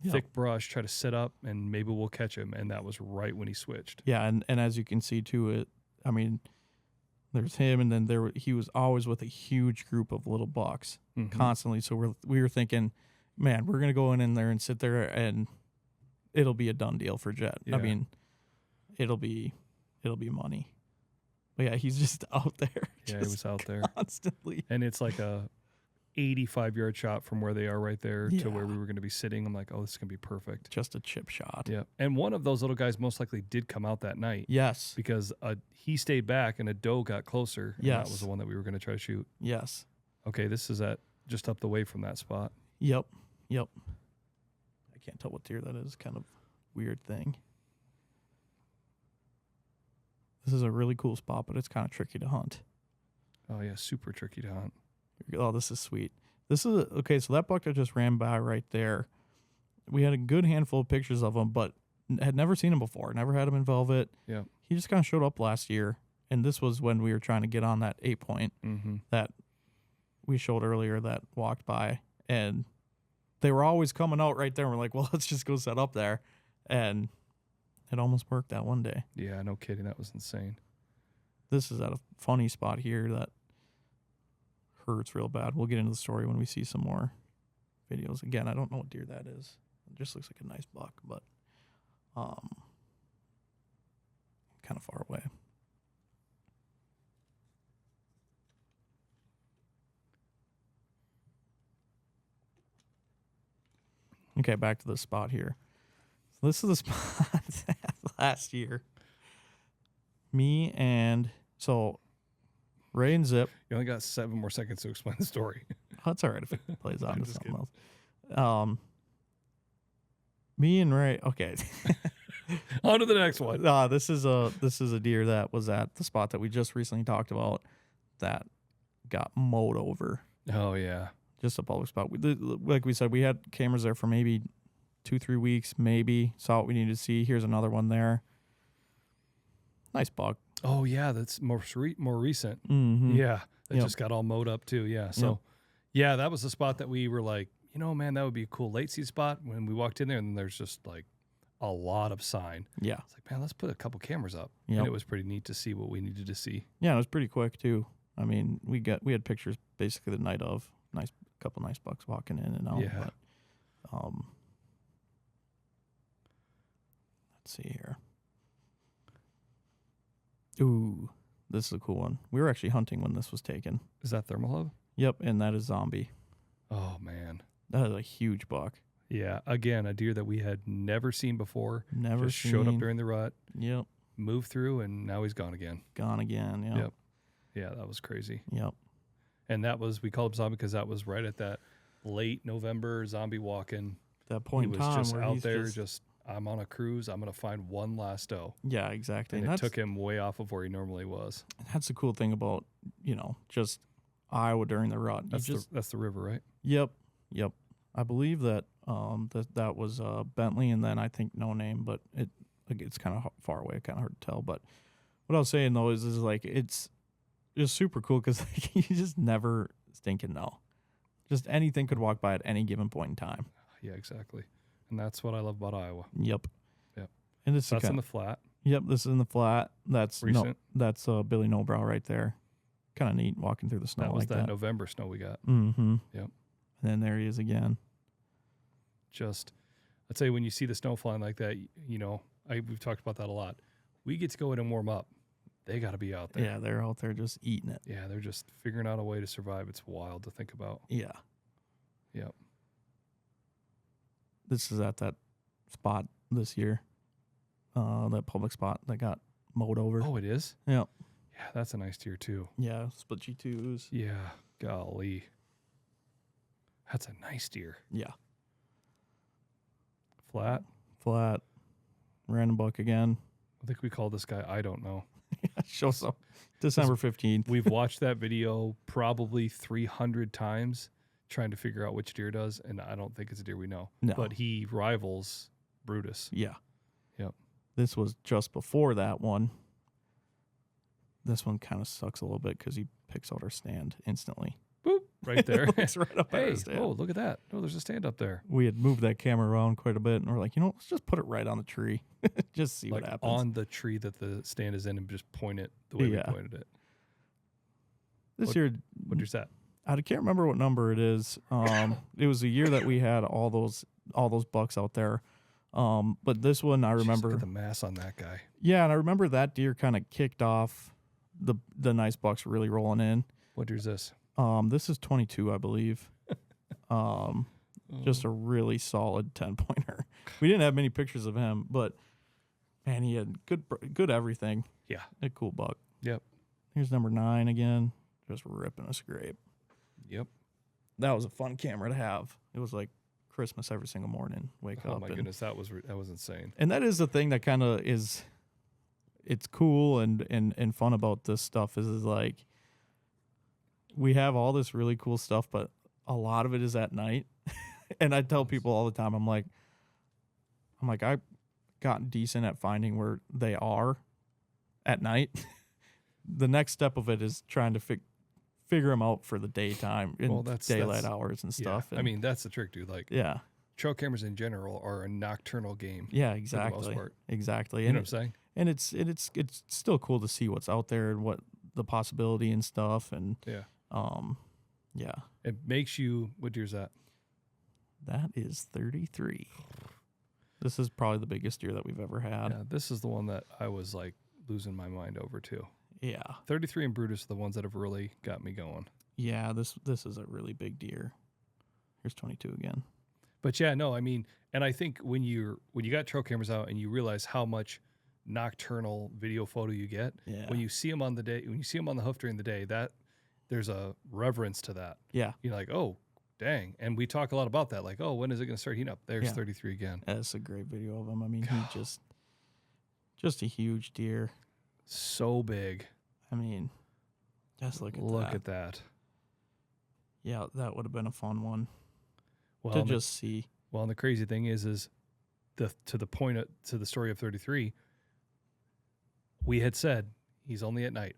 Yep. thick brush, try to set up, and maybe we'll catch him. And that was right when he switched. Yeah, and as you can see too, there's him, and then he was always with a huge group of little bucks Mhm. constantly. So we were thinking, man, we're gonna go in there and sit there, and it'll be a done deal for Jet. Yeah. I mean, it'll be money. But yeah, he's just out there. Yeah, he just was out there. constantly. And it's like a 85-yard shot from where they are right there to where Yeah. we were going to be sitting. I'm like, oh, this is going to be perfect. Just a chip shot. Yeah. And one of those little guys most likely did come out that night Yes. because he stayed back and a doe got closer. And that Yes. was the one that we were going to try to shoot. Yes. Okay, this is just up the way from that spot. Yep. I can't tell what deer that is. Kind of weird thing. This is a really cool spot, but it's kind of tricky to hunt. Oh, yeah, super tricky to hunt. Oh, this is sweet. Okay, so that buck that just ran by right there, we had a good handful of pictures of him, but had never seen him before. Never had him in velvet. Yeah. He just kind of showed up last year, and this was when we were trying to get on that 8-point Mm-hmm. that we showed earlier that walked by, and they were always coming out right there. And we're like, well, let's just go set up there, and it almost worked that one day. Yeah, no kidding. That was insane. This is at a funny spot here that hurts real bad. We'll get into the story when we see some more videos. Again, I don't know what deer that is. It just looks like a nice buck, but kind of far away. Okay, back to the spot here. So this is the spot last year. Me and Ray and Zip. You only got 7 more seconds to explain the story. Oh, that's all right if it plays on I'm to just something else. Me and Ray. Okay. On to the next one. This is a deer that was at the spot that we just recently talked about that got mowed over. Oh, yeah. Just a public spot. Like we said, we had cameras there for maybe 2-3 weeks. Maybe saw what we needed to see. Here's another one there. Nice buck. Oh, yeah. That's more recent. Mm-hmm. Yeah. That Yep. just got all mowed up, too. Yeah. So, yeah, that was the spot that we were like, man, that would be a cool late seed spot. When we walked in there, and there's just like a lot of sign. Yeah. It's like, man, let's put a couple cameras up. Yep. And it was pretty neat to see what we needed to see. Yeah, it was pretty quick too. I mean, we had pictures basically the night of. Couple nice bucks walking in and out. Yeah. But, let's see here. Ooh, this is a cool one. We were actually hunting when this was taken. Is that Thermal Hub? Yep, and that is zombie. Oh, man. That is a huge buck. Yeah. Again, a deer that we had never seen before. Never just seen. showed up during the rut, Yep, moved through, and now he's gone again. gone again. Yep. Yep. Yeah, that was crazy. Yep. And that was, we called him zombie because that was right at that late November zombie walking. That point He in was time just where out he's there, just, I'm on a cruise. I'm going to find one last doe. yeah, exactly. And And it took him way off of where he normally was. that's the cool thing about, just Iowa during the rut. That's the river, right? Yep. I believe that that was Bentley, and then I think No Name, but it's kind of far away, kind of hard to tell. But what I was saying though is like it's just super cool because you just never stinking know. Just anything could walk by at any given point in time. Yeah, exactly. And that's what I love about Iowa. Yep. Yep. And this That's is in the flat. Yep, this is in the flat. That's Recent. that's Billy Nobrow right there. Kind of neat walking through the snow That was like that that. November snow we got. Mm-hmm. Yep. And then there he is again. Just, I'd say when you see the snow flying like that, we've talked about that a lot. We get to go in and warm up. They got to be out there. Yeah, they're out there just eating it. Yeah, they're just figuring out a way to survive. It's wild to think about. Yeah. Yep. This is at that spot this year. That public spot that got mowed over. Oh, it is? Yeah. Yeah, that's a nice deer too. Yeah, split G2s. Yeah, golly. That's a nice deer. Yeah. Flat. Random buck again. I think we call this guy I don't know. Show some. December 15th. We've watched that video probably 300 times trying to figure out which deer does, and I don't think it's a deer we know. No. But he rivals Brutus. Yeah. Yep. This was just before that one. This one kind of sucks a little bit because he picks out our stand instantly. Boop, right there. It's right up at Hey, our stand. oh, look at that. Oh, there's a stand up there. We had moved that camera around quite a bit, and we're like, let's just put it right on the tree. Just see Like what happens. on the tree that the stand is in and just point it the way Yeah. we pointed it. This what- year, What deer's that? I can't remember what number it is. It was a year that we had all those bucks out there. But this one I remember. Jeez, look at the mass on that guy. Yeah, and I remember that deer kind of kicked off the nice bucks really rolling in. What deer's this? This is 22, I believe. Just a really solid 10-pointer. We didn't have many pictures of him, but man, he had good everything. Yeah. A cool buck. Yep. Here's number 9 again, just ripping a scrape. Yep. That was a fun camera to have. It was like Christmas every single morning. Wake Oh up. my goodness, that was insane. And that is the thing that kind of is, it's cool and fun about this stuff is like, we have all this really cool stuff, but a lot of it is at night. And I tell people all the time, I'm like, I've gotten decent at finding where they are at night. The next step of it is trying to figure them out for the daytime and daylight hours and stuff. Yeah. And that's the trick, dude. Like, yeah. trail cameras in general are a nocturnal game. Yeah, For the exactly. most part. Exactly. You know what I'm saying? And it's still cool to see what's out there and what the possibility and stuff. And Yeah. yeah. It makes you. What deer's that? That is 33. This is probably the biggest deer that we've ever had. Yeah, this is the one that I was like losing my mind over too. Yeah. 33 and Brutus are the ones that have really got me going. Yeah, this is a really big deer. Here's 22 again. But yeah, no, and I think when you got trail cameras out and you realize how much nocturnal video photo you get, Yeah. when you see them on the hoof during the day, that there's a reverence to that. Yeah. You're like, oh, dang. And we talk a lot about that. Like, oh, when is it going to start heating up? There's Yeah. 33 again. That's a great video of him. I mean, he just a huge deer. So big. I mean, just look at that. that. Yeah, that would have been a fun one Well, to and just see. well, and the crazy thing is to the story of 33, we had said he's only at night,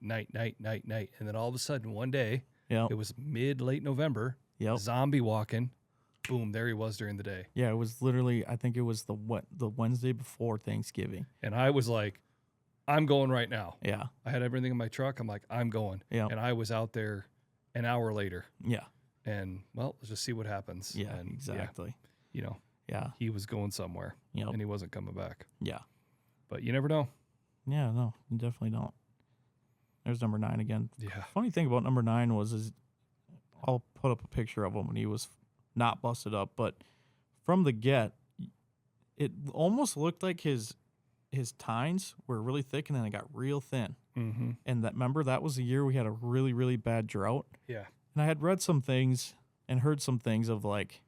night. And then all of a sudden one day, Yeah. it was late November, Yep. zombie walking, boom, there he was during the day. Yeah, it was literally, I think it was the Wednesday before Thanksgiving. And I was like, I'm going right now. Yeah. I had everything in my truck. I'm like, I'm going. Yeah. And I was out there an hour later. Yeah. And, well, let's just see what happens. Yeah, And, exactly. Yeah. he was going somewhere. Yep. And he wasn't coming back. Yeah. But you never know. Yeah, no, you definitely don't. There's number 9 again. Yeah. Funny thing about number 9 was I'll put up a picture of him when he was not busted up, but from the get, it almost looked like his tines were really thick and then it got real thin. Mm-hmm. And remember, that was the year we had a really, really bad drought. Yeah. And I had read some things and heard some things of like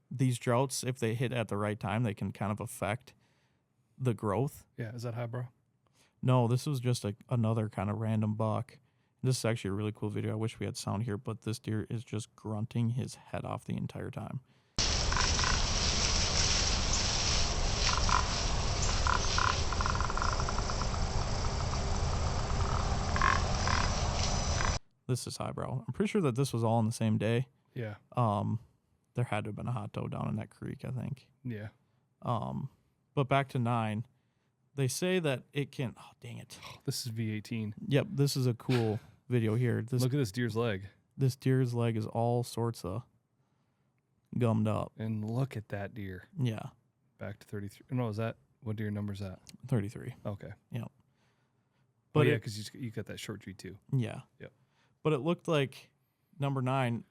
these droughts, if they hit at the right time, they can kind of affect the growth. Yeah. Is that highbrow? No, this was just another kind of random buck. This is actually a really cool video. I wish we had sound here, but this deer is just grunting his head off the entire time. This is highbrow. I'm pretty sure that this was all on the same day. Yeah. There had to have been a hot doe down in that creek, I think. Yeah. But back to 9. They say that it can. Oh, dang it! This is V18. Yep, this is a cool video here. Look at this deer's leg. This deer's leg is all sorts of gummed up. And look at that deer. Yeah, Back to 33. No, is that what deer number is that? 33. Okay. Yep. But But yeah, it- because you got that short G2. Yeah. Yep. But it looked like number 9.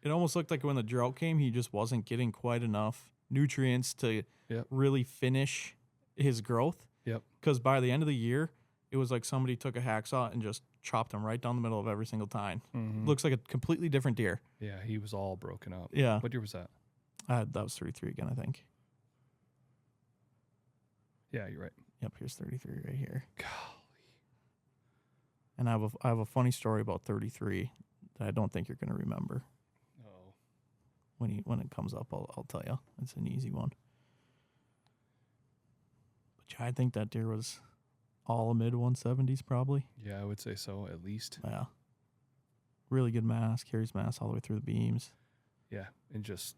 It almost looked like when the drought came, he just wasn't getting quite enough nutrients to Yep. really finish his growth. Yep. Because by the end of the year, it was like somebody took a hacksaw and just chopped him right down the middle of every single tine. Mm-hmm. Looks like a completely different deer. Yeah, he was all broken up. Yeah. What deer was that? That was 33 again, I think. Yeah, you're right. Yep, here's 33 right here. Golly. And I have a funny story about 33 that I don't think you're going to remember. Oh. When it comes up, I'll tell you. It's an easy one. But yeah, I think that deer was all a mid 170s probably. Yeah, I would say so, at least. Yeah. Really good mass, carries mass all the way through the beams. Yeah, and just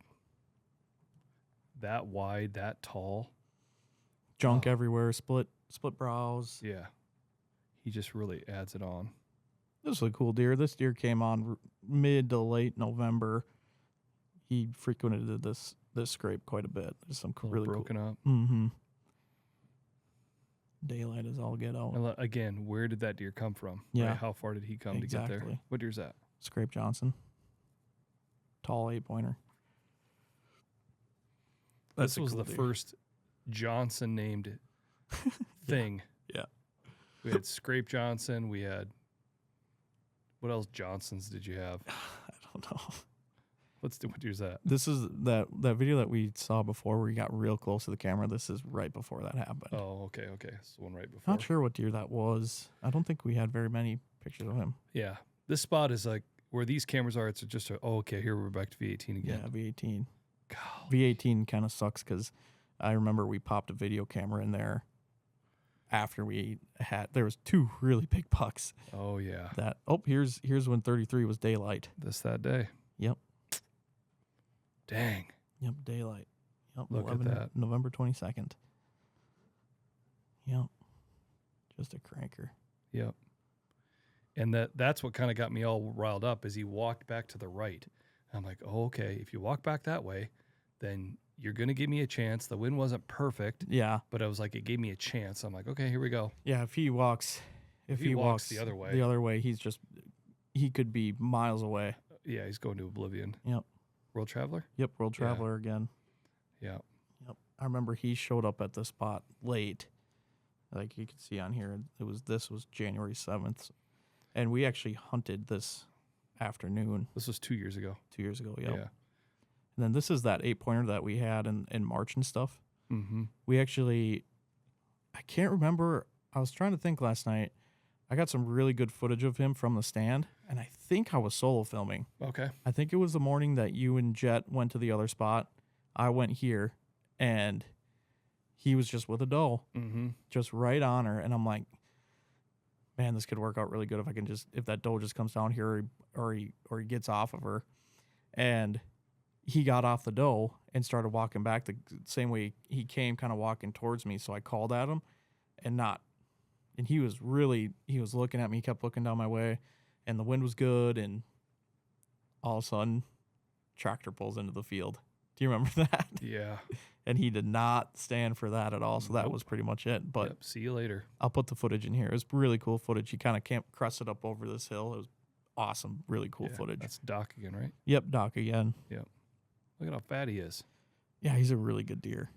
that wide, that tall. Junk Oh. everywhere, split brows. Yeah. He just really adds it on. This was a cool deer. This deer came on mid to late November. He frequented this scrape quite a bit. There's some A little really broken up. cool. Mm-hmm. Daylight is all get out. And again, where did that deer come from? Yeah. Right? How far did he come to get there? Exactly. What deer's that? Scrape Johnson. Tall 8-pointer. This a was cool the deer. first Johnson named thing. Yeah. We had Scrape Johnson. We had, what else Johnsons did you have? I don't know. What deer's that? This is that video that we saw before where he got real close to the camera. This is right before that happened. Oh, okay. It's the one right before. Not sure what deer that was. I don't think we had very many pictures of him. Yeah. This spot is like where these cameras are. It's just okay, here we're back to V18 again. Yeah, V18. God. V18 kind of sucks because I remember we popped a video camera in there after there was 2 really big bucks. Oh, yeah. Here's when 33 was daylight. That day. Yep. Dang. Yep, daylight. Yep, Look at that. November 22nd. Yep. Just a cranker. Yep. And that's what kind of got me all riled up as he walked back to the right. I'm like, oh, okay, if you walk back that way, then you're going to give me a chance. The wind wasn't perfect, Yeah. but I was like, it gave me a chance. I'm like, okay, here we go. Yeah, if he walks the other way. He could be miles away. Yeah, he's going to oblivion. Yep. World Traveler? Yep, World Yeah. Traveler again. Yeah. Yep. I remember he showed up at the spot late. Like you could see on here, this was January 7th. And we actually hunted this afternoon This was 2 years ago. 2 years ago. Yep. Yeah. And then this is that 8-pointer that we had in March and stuff. Mm-hmm. We actually, I can't remember. I was trying to think last night. I got some really good footage of him from the stand, and I think I was solo filming. Okay. I think it was the morning that you and Jet went to the other spot. I went here, and he was just with a doe, Mm-hmm. just right on her. And I'm like, man, this could work out really good if that doe just comes down here or he gets off of her. And he got off the doe and started walking back the same way he came, kind of walking towards me. So I called at him and he was looking at me. He kept looking down my way, and the wind was good. And all of a sudden, tractor pulls into the field. Do you remember that? Yeah. And he did not stand for that at all. So that Nope. was pretty much it. But See you later. I'll put the footage in here. It was really cool footage. He kind of crested up over this hill. It was awesome, really cool Yeah, footage. That's Doc again, right? Yep, Doc again. Look at how fat he is. Yeah, he's a really good deer.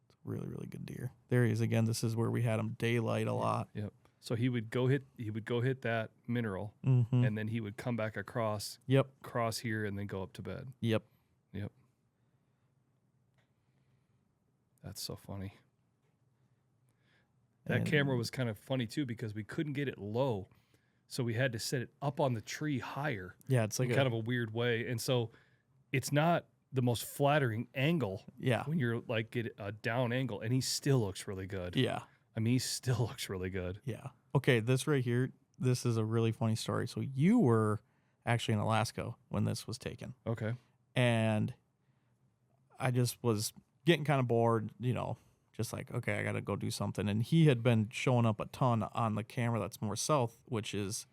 It's a really, really good deer. There he is again. This is where we had him daylight a lot. Yep. So he would go hit that mineral, Mm-hmm. and then he would come back across, Yep. cross here, and then go up to bed. Yep. That's so funny. That And- camera was kind of funny too because we couldn't get it low, so we had to set it up on the tree higher. Yeah, it's like in kind of a weird way, and so it's not the most flattering angle yeah. when you're like at a down angle, and he still looks really good. Yeah. I mean, he still looks really good. Yeah. Okay, this right here, this is a really funny story. So you were actually in Alaska when this was taken. Okay. And I just was getting kind of bored, just like, okay, I got to go do something. And he had been showing up a ton on the camera that's more south, which is,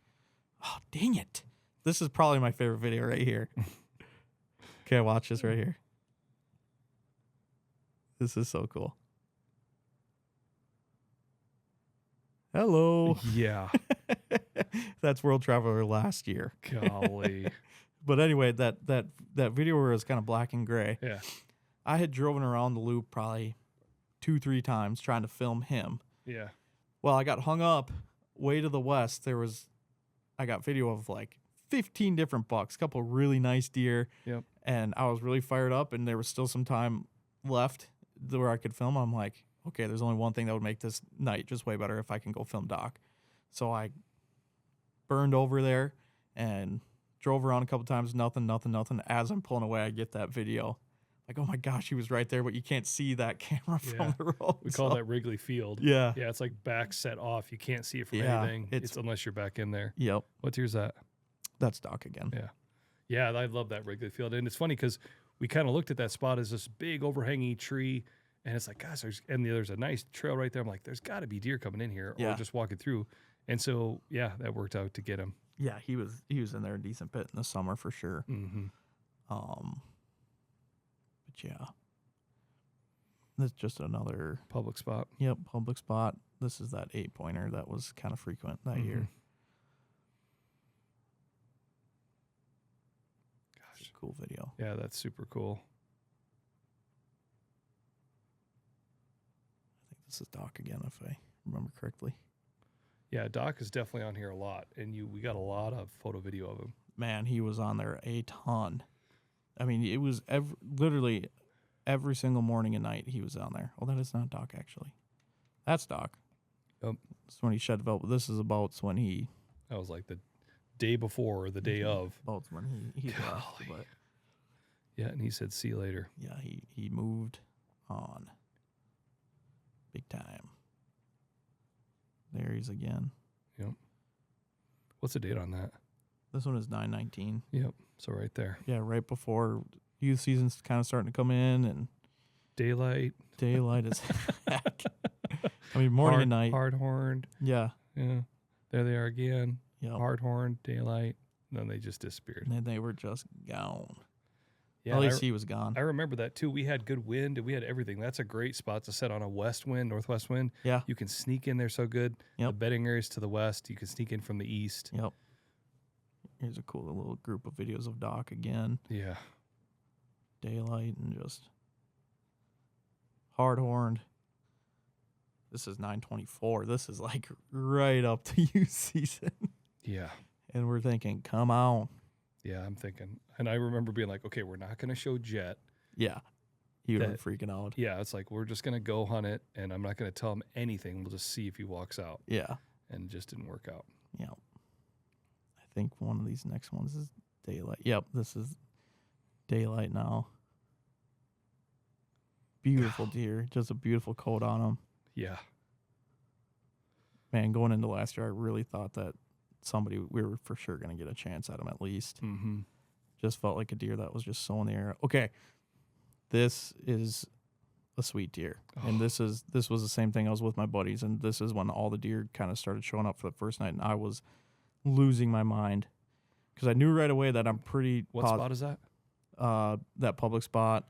oh, dang it. This is probably my favorite video right here. Okay, watch this right here. This is so cool. Hello. Yeah. That's World Traveler last year. Golly. But anyway, that video where it was kind of black and gray. Yeah. I had driven around the loop probably 2-3 times trying to film him. Yeah. Well, I got hung up way to the west. I got video of like 15 different bucks, a couple of really nice deer. Yep. And I was really fired up, and there was still some time left where I could film. I'm like, okay, there's only one thing that would make this night just way better if I can go film Doc. So I burned over there and drove around a couple times, nothing. As I'm pulling away, I get that video. Like, oh my gosh, he was right there, but you can't see that camera from the road. We call that Wrigley Field. Yeah. Yeah, it's like back set off. You can't see it from Yeah, anything. it's unless you're back in there. Yep. What tier's that? That's Doc again. Yeah. Yeah, I love that Wrigley Field. And it's funny because we kind of looked at that spot as this big overhanging tree. And it's like, gosh, there's a nice trail right there. I'm like, there's got to be deer coming in here or just walking through. And so, yeah, that worked out to get him. Yeah, he was in there a decent bit in the summer for sure. Mm-hmm. But yeah, that's just another Public spot. Yep, public spot. This is that 8-pointer that was kind of frequent that year. Gosh, cool video. Yeah, that's super cool. I think this is Doc again, if I remember correctly. Yeah, Doc is definitely on here a lot, and we got a lot of photo video of him. Man, he was on there a ton. I mean, it was literally every single morning and night he was on there. Oh, that is not Doc, actually. That's Doc. Yep. That's when he shed about. This is about when he. That was like the day before or the day of. About when he left. But yeah, and he said, "See you later." yeah, he moved on. Big time. There he's again. Yep. What's the date on that? This one is 9/19. Yep. So right there. Yeah, right before youth season's kind of starting to come in and Daylight. daylight is heck. I mean, morning and night. Hard horned. Yeah. Yeah. There they are again. Yep. Hard horned, daylight. Then they just disappeared. And then they were just gone. Yeah, At least he was gone. I remember that too. We had good wind and we had everything. That's a great spot to set on a west wind, northwest wind. Yeah. You can sneak in there so good. Yep. The bedding areas to the west. You can sneak in from the east. Yep. Here's a cool little group of videos of Doc again. Yeah. Daylight and just hard horned. This is 9/24. This is like right up to youth season. Yeah. And we're thinking, come on. Yeah, I'm thinking. And I remember being like, okay, we're not going to show Jet. Yeah. He would have been freaking out. Yeah, it's like, we're just going to go hunt it, and I'm not going to tell him anything. We'll just see if he walks out. Yeah. And it just didn't work out. Yeah. I think one of these next ones is daylight. Yep, this is daylight now. Beautiful deer. Just a beautiful coat on him. Yeah. Man, going into last year, I really thought that we were for sure going to get a chance at him at least. Mm-hmm. Just felt like a deer that was just so in the air. Okay, this is a sweet deer. Oh. And this was the same thing. I was with my buddies, and this is when all the deer kind of started showing up for the first night, and I was losing my mind because I knew right away that I'm pretty What spot is that? that public spot.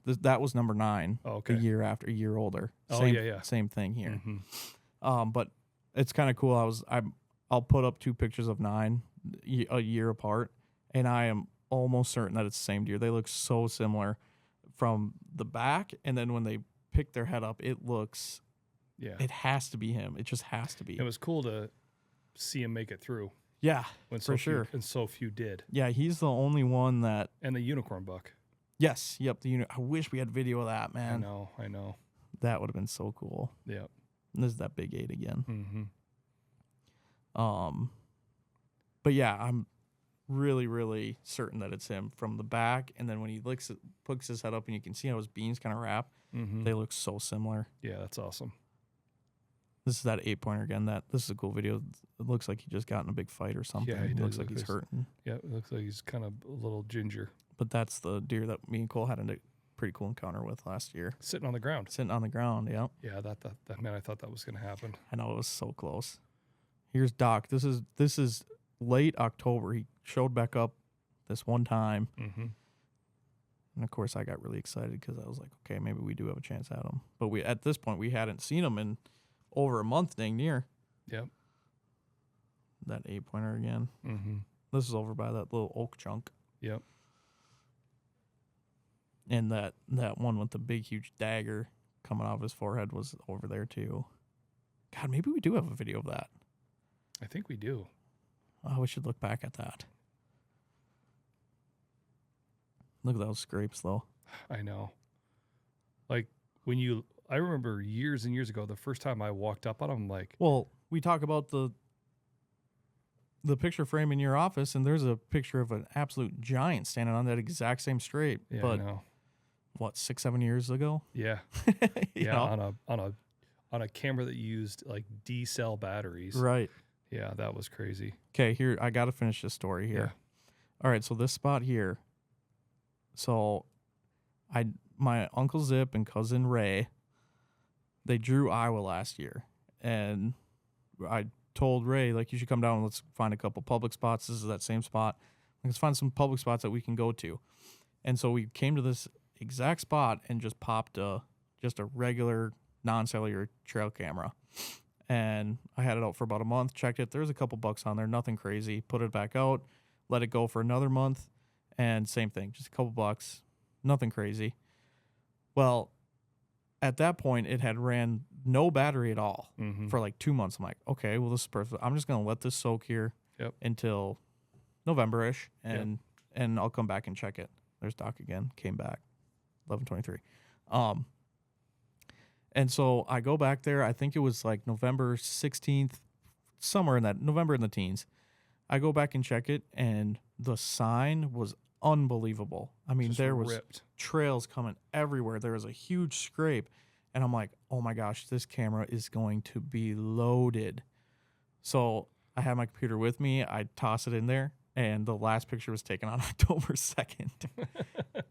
That was number 9. Oh, okay. A year older. Oh, Same, yeah. Same thing here. Mm-hmm. But it's kind of cool. I'll put up 2 pictures of 9 a year apart, and I am almost certain that it's the same deer. They look so similar from the back, and then when they pick their head up, it looks. Yeah. It has to be him. It just has to be. It was cool to see him make it through. Yeah, when for sure. And so few did. Yeah, he's the only one that. And the unicorn buck. Yes. Yep. I wish we had video of that, man. I know. That would have been so cool. Yep. And this is that big 8 again. Mm-hmm. But yeah, I'm really, really certain that it's him from the back, and then when he pokes his head up, and you can see how his beans kind of wrap. Mm-hmm. They look so similar. Yeah, that's awesome. This is that 8-pointer again. This is a cool video. It looks like he just got in a big fight or something. Yeah, he It looks does. like he's hurting. Yeah, it looks like he's kind of a little ginger. But that's the deer that me and Cole had a pretty cool encounter with last year. Sitting on the ground. Sitting on the ground, yeah. Yeah, that man, I thought that was going to happen. I know, it was so close. Here's Doc. This is late October. He showed back up this one time. Mm-hmm. And of course, I got really excited because I was like, okay, maybe we do have a chance at him. But at this point, we hadn't seen him in over a month, dang near. Yep. That 8-pointer again. Mm-hmm. This is over by that little oak chunk. Yep. And that one with the big, huge dagger coming off his forehead was over there, too. God, maybe we do have a video of that. I think we do. Oh, we should look back at that. Look at those scrapes, though. I know. Like, I remember years and years ago, the first time I walked up on him, like... Well, we talk about the picture frame in your office, and there's a picture of an absolute giant standing on that exact same scrape. Yeah, but I know. What, 6-7 years ago? Yeah. Yeah, know? on a camera that used, like, D-cell batteries. Right. Yeah, that was crazy. Okay, here, I got to finish this story here. Yeah. All right, so this spot here. So, my Uncle Zip and cousin Ray, they drew Iowa last year. And I told Ray, like, you should come down and let's find a couple public spots. This is that same spot. Let's find some public spots that we can go to. And so we came to this exact spot and just popped just a regular non-cellular trail camera. And I had it out for about a month, checked it. There's a couple bucks on there, nothing crazy. Put it back out, let it go for another month, and same thing, just a couple bucks, nothing crazy. Well, at that point, it had ran no battery at all for like 2 months. I'm like, okay, well, this is perfect. I'm just going to let this soak here until November-ish, and I'll come back and check it. There's Doc again, came back, 11:23. And so I go back there. I think it was like November 16th, somewhere in that, November in the teens. I go back and check it, and the sign was unbelievable. I mean, there was trails coming everywhere. There was a huge scrape, and I'm like, oh my gosh, this camera is going to be loaded. So I had my computer with me. I toss it in there, and the last picture was taken on October 2nd.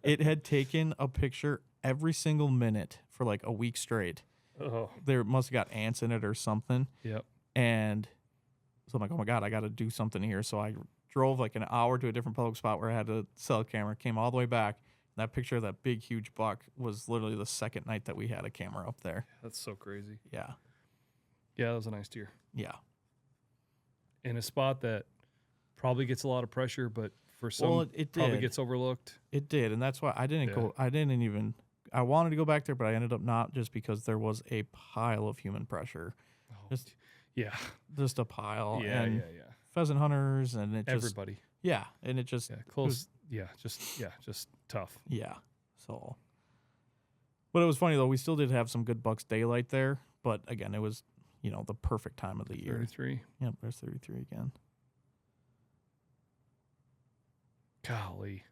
It had taken a picture every single minute for like a week straight. Oh. There must have got ants in it or something. Yep. And so I'm like, oh my God, I got to do something here. So I drove like an hour to a different public spot where I had a cell camera, came all the way back. And that picture of that big, huge buck was literally the second night that we had a camera up there. That's so crazy. Yeah. Yeah, that was a nice deer. Yeah. In a spot that probably gets a lot of pressure, but for some, it probably gets overlooked. It did. And that's why I didn't go. I wanted to go back there, but I ended up not, just because there was a pile of human pressure. Oh, Just a pile. Yeah, and yeah. Pheasant hunters and everybody. Yeah, and it just close. Just tough. Yeah. So, but it was funny though. We still did have some good bucks daylight there, but again, it was the perfect time of the year. 33. Yep, there's 33 again. Golly.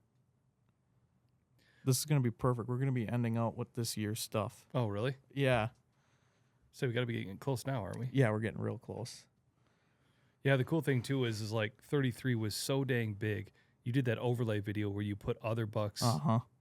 This is going to be perfect. We're going to be ending out with this year's stuff. Oh, really? Yeah. So we got to be getting close now, aren't we? Yeah, we're getting real close. Yeah, the cool thing too is like 33 was so dang big. You did that overlay video where you put other bucks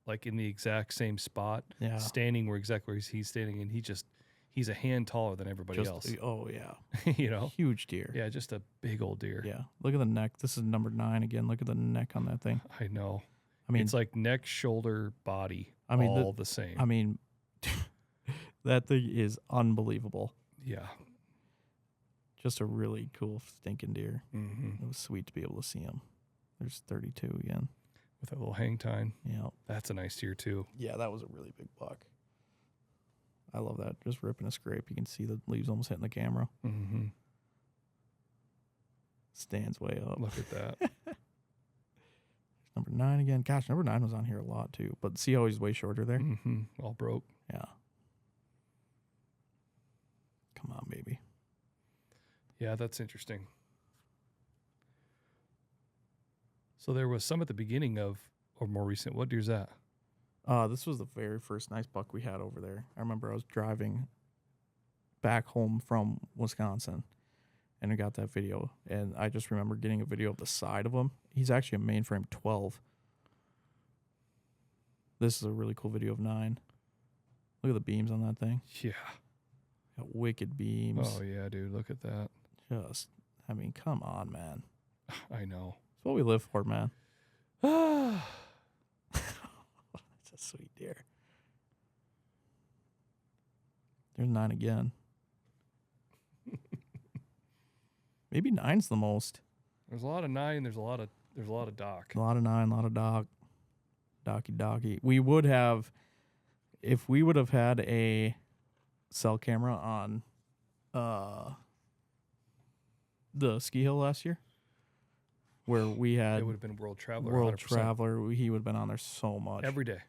like in the exact same spot, standing exactly where he's standing, and he's a hand taller than everybody else. Oh yeah. Huge deer. Yeah, just a big old deer. Yeah. Look at the neck. This is number 9 again. Look at the neck on that thing. I know. I mean, it's like neck, shoulder, body, all the same. I mean, that thing is unbelievable. Yeah. Just a really cool stinking deer. Mm-hmm. It was sweet to be able to see him. There's 32 again. With a little hang time. Yeah. That's a nice deer too. Yeah, that was a really big buck. I love that. Just ripping a scrape. You can see the leaves almost hitting the camera. Mm-hmm. Stands way up. Look at that. Number 9 again. Gosh, number 9 was on here a lot too. But see how he's way shorter there? Mm-hmm. All broke. Yeah. Come on, baby. Yeah, that's interesting. So there was some at the beginning of, or more recent. What deer's that? This was the very first nice buck we had over there. I remember I was driving back home from Wisconsin, and I got that video. And I just remember getting a video of the side of him. He's actually a mainframe 12. This is a really cool video of 9. Look at the beams on that thing. Yeah. Got wicked beams. Oh, yeah, dude. Look at that. Just, I mean, come on, man. I know. It's what we live for, man. It's a sweet deer. There's 9 again. Maybe 9's the most. There's a lot of 9. There's a lot of dock. A lot of 9, a lot of dock. Docky. We would have, if we would have had a cell camera on the ski hill last year, where we had It would have been World Traveler. World 100%. Traveler, he would have been on there so much. Every day.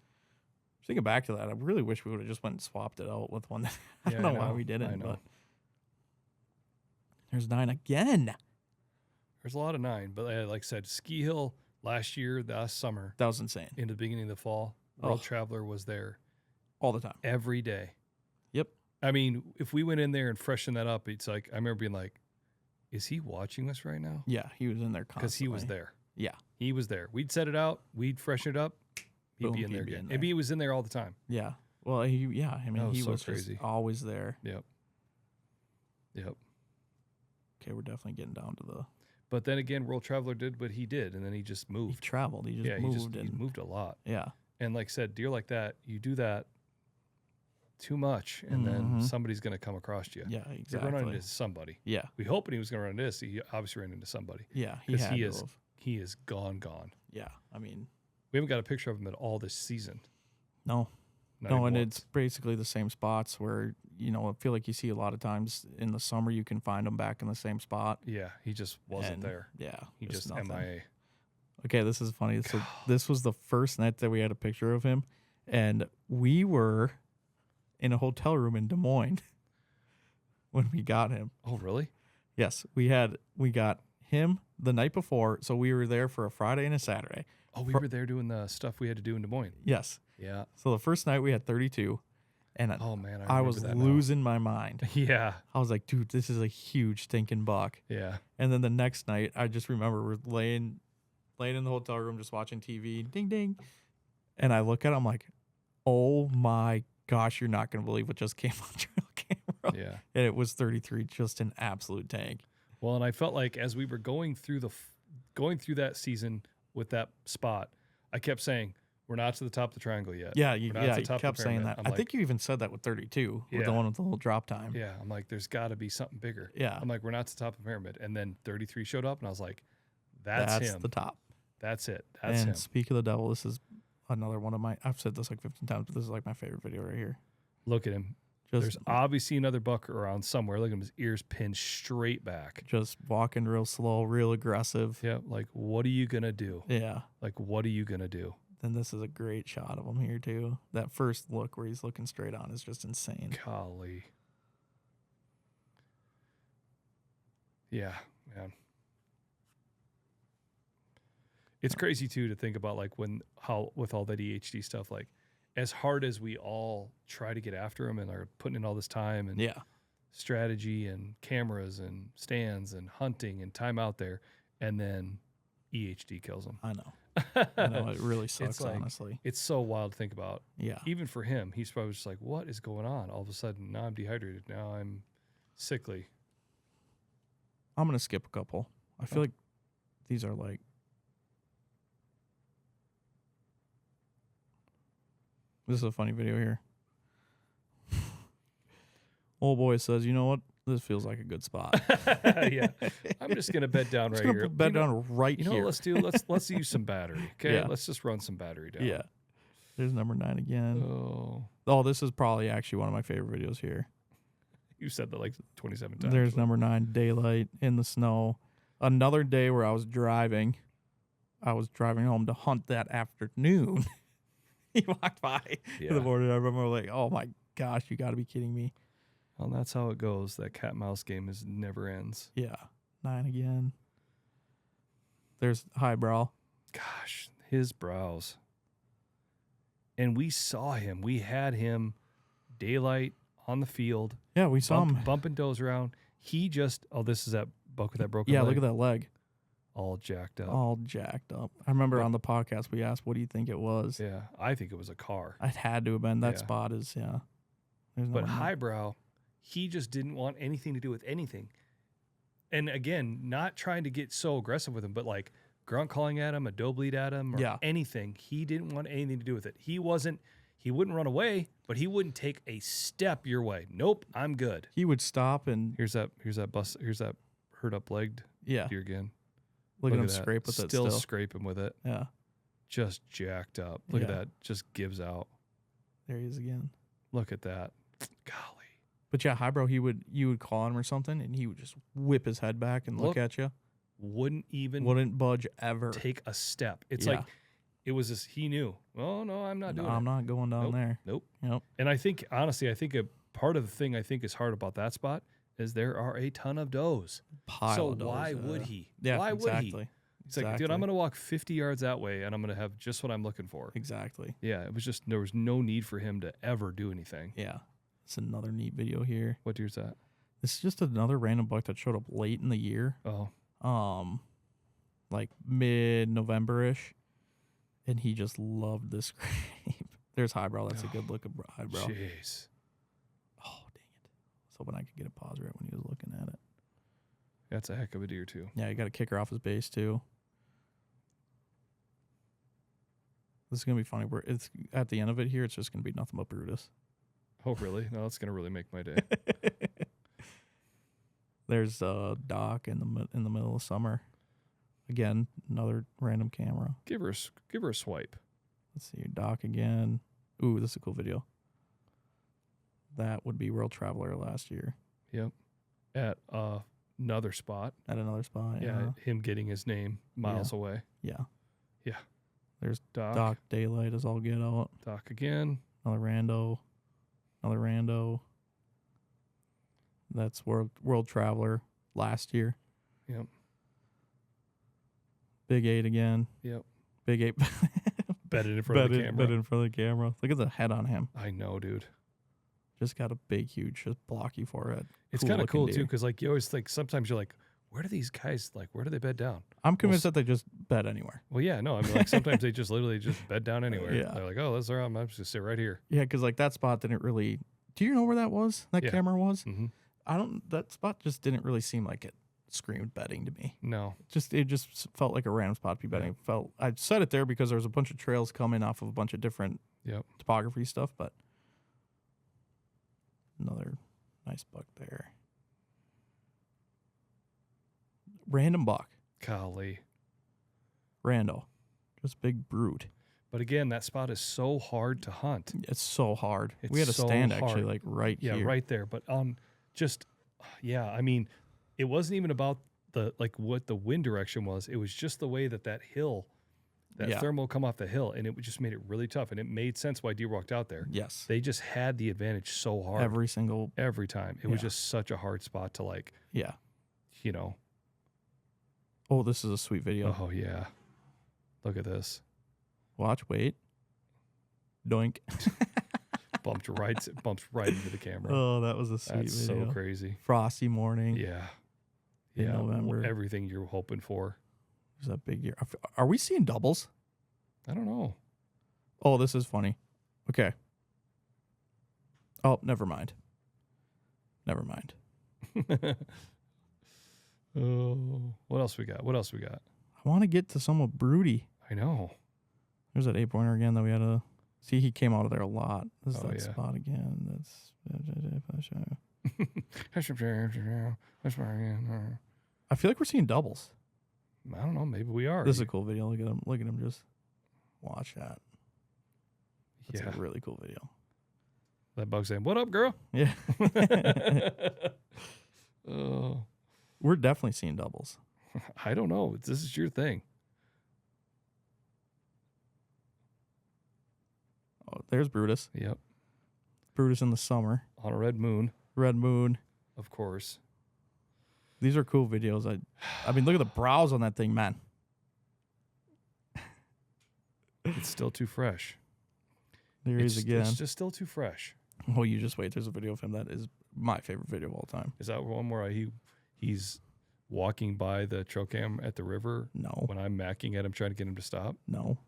Thinking back to that, I really wish we would have just went and swapped it out with one. That I don't know why we didn't, but there's 9 again. There's a lot of 9, but like I said, Ski Hill last year, last summer, That was insane. in the beginning of the fall, World Traveler was there All the time. every day. Yep. I mean, if we went in there and freshened that up, it's like, I remember being like, is he watching us right now? Yeah, he was in there constantly. Because he was there. Yeah. He was there. We'd set it out. We'd freshen it up. He'd Boom, be in he'd there be again. in there. Maybe he was in there all the time. Yeah. Well, I mean, That was he so was crazy. just always there. Yep. Okay, we're definitely getting down to the... But then again, World Traveler did what he did, and then he just He moved. traveled. He just moved. he moved a lot. Yeah. And like I said, deer like that, you do that too much, and then somebody's going to come across you. Yeah, You're exactly. going to run into somebody. Yeah. We hoped he was going to run into this. He obviously ran into somebody. Yeah, he Because had to have. he is gone. Yeah, I mean... We haven't got a picture of him at all this season. No. Not No, even and once. it's basically the same spots where, I feel like you see a lot of times in the summer you can find them back in the same spot. Yeah, he just wasn't And, there. Yeah. He just nothing. MIA. Okay, this is funny. So this was the first night that we had a picture of him, and we were in a hotel room in Des Moines when we got him. Oh, really? Yes, we got him the night before, so we were there for a Friday and a Saturday. Oh, we were there doing the stuff we had to do in Des Moines. Yes. Yeah. So the first night we had 32, and Oh, man. I remember was that now. losing my mind. Yeah. I was like, dude, this is a huge stinking buck. Yeah. And then the next night, I just remember we're laying in the hotel room just watching TV, ding ding, and I look at it, I'm like, oh my gosh, you're not gonna believe what just came on trail camera. Yeah. And it was 33, just an absolute tank. Well, and I felt like as we were going through that season with that spot, I kept saying, we're not to the top of the triangle yet. Yeah, We're you not to the top of the kept saying pyramid. that. I'm I think you even said that with 32, with the Yeah. one with the little drop time. Yeah, I'm like, there's got to be something bigger. Yeah. I'm like, we're not to the top of the pyramid. And then 33 showed up, and I was like, that's him. the top. That's it. That's And him. speak of the devil, this is another one of my, I've said this like 15 times, but this is like my favorite video right here. Look at him. Just, There's obviously another buck around somewhere. Look at him, his ears pinned straight back. just walking real slow, real aggressive. Yeah, like, what are you going to do? Yeah. Like, what are you going to do? Then this is a great shot of him here too. That first look where he's looking straight on is just insane. Golly. Yeah, man. It's crazy too to think about like how with all that EHD stuff, like as hard as we all try to get after them and are putting in all this time and Yeah. strategy and cameras and stands and hunting and time out there, and then EHD kills them. I know. I know. It really sucks, like- honestly. It's so wild to think about. Yeah. Even for him, he's probably just like, what is going on? All of a sudden, now I'm dehydrated. Now I'm sickly. I'm going to skip a couple. I feel like these are like. This is a funny video here. Old boy says, you know what? This feels like a good spot. Yeah, I'm just gonna bed down right here. Bed down right You know here. what? Let's use some battery. Okay, Yeah. let's just run some battery down. Yeah. There's number 9 again. Oh, this is probably actually one of my favorite videos here. You said that like 27 times. There's number 9, daylight in the snow. Another day where I was driving. I was driving home to hunt that afternoon. He walked by in the morning. I remember like, oh my gosh, you got to be kidding me. Well, that's how it goes. That cat mouse game never ends. Yeah. 9 again. There's highbrow. Gosh, his brows. And we saw him. We had him daylight on the field. Yeah, we saw him bumping does around. He just, this is that buck with that broken leg. Yeah, look at that leg. All jacked up. All jacked up. I remember on the podcast we asked, what do you think it was? Yeah, I think it was a car. It had to have been. That spot is, yeah. But highbrow, he just didn't want anything to do with anything. And again, not trying to get so aggressive with him, but like grunt calling at him, a doe bleed at him, or anything. He didn't want anything to do with it. He wouldn't run away, but he wouldn't take a step your way. Nope, I'm good. He would stop and here's that hurt up legged deer again. Look at him scrape with it. Still scraping with it. Yeah. Just jacked up. Look at that. Just gives out. There he is again. Look at that. Golly. But yeah, highbrow, you would call him or something, and he would just whip his head back and look at you. Wouldn't budge ever. Take a step. It's like it was this. He knew. Oh no, I'm not doing it. I'm not going down there. Nope. Yep. And I think honestly, a part of the thing I think is hard about that spot is there are a ton of does. Pile of does, why would he? Yeah, why exactly. would he? It's like, dude, I'm going to walk 50 yards that way, and I'm going to have just what I'm looking for. Exactly. Yeah, it was just there was no need for him to ever do anything. Yeah. It's another neat video here. What deer's that? This is just another random buck that showed up late in the year. Oh. Like mid-November-ish, and he just loved this scrape. There's highbrow. That's a good look at highbrow. Jeez. Oh, dang it. I was hoping I could get a pause right when he was looking at it. That's a heck of a deer, too. Yeah, you got a kicker off his base, too. This is going to be funny. It's at the end of it here, it's just going to be nothing but Brutus. Oh, really? No, that's going to really make my day. There's Doc in the middle of summer. Again, another random camera. Give her a swipe. Let's see, Doc again. Ooh, this is a cool video. That would be World Traveler last year. Yep. At another spot. At another spot, yeah. Him getting his name miles away. Yeah. Yeah. There's Doc daylight is all get out. Doc again. Another rando. That's World Traveler last year. Yep. Big 8 again. Yep. Big 8. Bedded in front of the camera. Bedded in front of the camera. Look at the head on him. I know, dude. Just got a big, huge, just blocky forehead. It's kind of cool, too, because like you always think, sometimes you're like, where do these guys, where do they bed down? I'm convinced that they just bed anywhere. Well, yeah, no. I mean, like sometimes they just literally just bed down anywhere. Yeah. They're like, oh, that's all right. I'm just going to sit right here. Yeah, because like that spot didn't really, do you know where that was? That camera was? Mm-hmm. That spot just didn't really seem like it screamed bedding to me. No. It just felt like a random spot to be bedding. I set it there because there was a bunch of trails coming off of a bunch of different topography stuff, but another nice buck there. Random buck. Golly. Rando. Just big brute. But again, that spot is so hard to hunt. It's so hard. We had to stand actually like right here. Yeah, right there. But I mean, it wasn't even about what the wind direction was. It was just the way that hill, thermal come off the hill, and it just made it really tough. And it made sense why deer walked out there. Yes. They just had the advantage so hard. Every time. It was just such a hard spot to Oh, this is a sweet video. Oh, yeah. Look at this. Watch, wait. Doink. Bumps right into the camera. Oh, that was a sweet video. That's so crazy. Frosty morning. Yeah. In November. Everything you're hoping for. There's that big year. Are we seeing doubles? I don't know. Oh, this is funny. Okay. Oh, never mind. Oh, what else we got? I want to get to somewhat broody. I know. There's that 8-pointer again that we had to see. He came out of there a lot. This is that yeah. spot again. I feel like we're seeing doubles. I don't know. Maybe we are. This is a cool video. Look at him. Look at him. Just watch that. That's Yeah. a really cool video. That bug saying, "What up, girl?" Yeah. Oh, We're definitely seeing doubles. I don't know. This is your thing. Oh, there's Brutus. Yep. Brutus in the summer. On a red moon, Red moon. of course. These are cool videos. I mean, look at the brows on that thing, man. It's still too fresh. There he is again. It's just still too fresh. Oh, you just wait. There's a video of him that is my favorite video of all time. Is that one where he's walking by the trail cam at the river No. when I'm macking at him trying to get him to stop? No.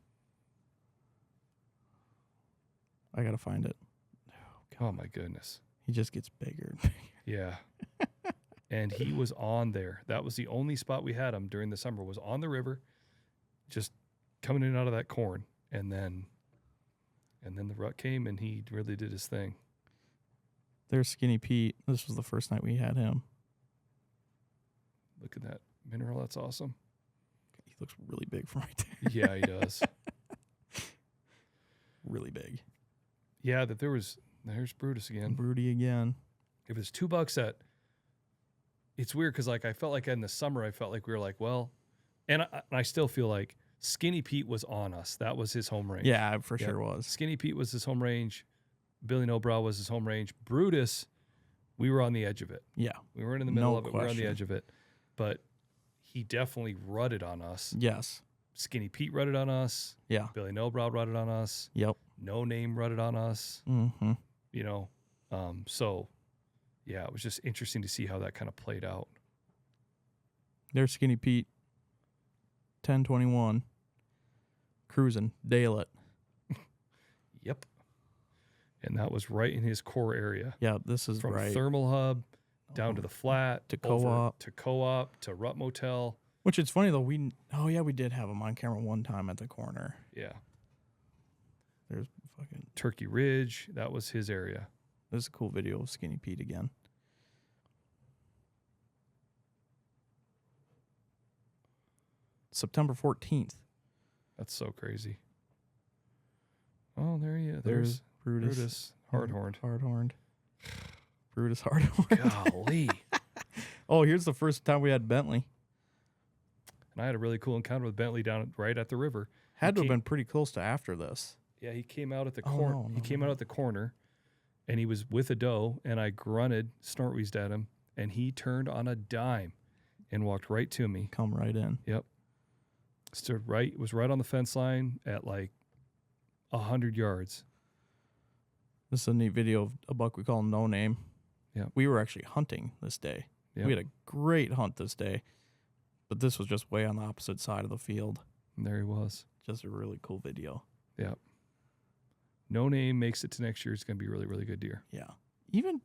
I got to find it. Oh my goodness. He just gets bigger and bigger. Yeah. And he was on there. That was the only spot we had him during the summer, was on the river, just coming in and out of that corn. And then the rut came and he really did his thing. There's Skinny Pete. This was the first night we had him. Look at that mineral. That's awesome. He looks really big from right there. Yeah, he does. Really big. Yeah, there's Brutus again. Broody again. It was $2 that. It's weird because like I felt like in the summer I felt like we were like, well, and I still feel like Skinny Pete was on us. That was his home range. Yeah, for sure was. Skinny Pete was his home range. Billy Nobrow was his home range. Brutus, we were on the edge of it. Yeah. We weren't in the middle No of it. We were on the question. edge of it. But he definitely rutted on us. Yes. Skinny Pete rutted on us. Yeah. Billy Nobrow rutted on us. Yep. No Name rutted on us. Mm-hmm. You know, so yeah, it was just interesting to see how that kind of played out. There's Skinny Pete. 10:21. Cruising. Dale it. Yep. And that was right in his core area. Yeah, this is From right. Thermal Hub down to the flat, To over Co-op. to Co-op, to Rut Motel. Which is funny though. We did have him on camera one time at the corner. Yeah. There's fucking. Turkey Ridge, that was his area. This is a cool video of Skinny Pete again. September 14th. That's so crazy. Oh, there he is. There's There's Brutus. Hardhorned. Hardhorned. Brutus Hardhorned. Golly. Oh, here's the first time we had Bentley. And I had a really cool encounter with Bentley down right at the river. Had to have been pretty close to after this. Yeah, he came out at the Oh, corner. no, He came no. out at the corner, and he was with a doe, and I grunted, snortweezed at him, and he turned on a dime and walked right to me. Come right in. Yep. Was right on the fence line at like 100 yards. This is a neat video of a buck we call No Name. Yeah. We were actually hunting this day. Yep. We had a great hunt this day, but this was just way on the opposite side of the field. And there he was. Just a really cool video. Yep. No Name makes it to next year. It's going to be a really, really good deer. Yeah. Even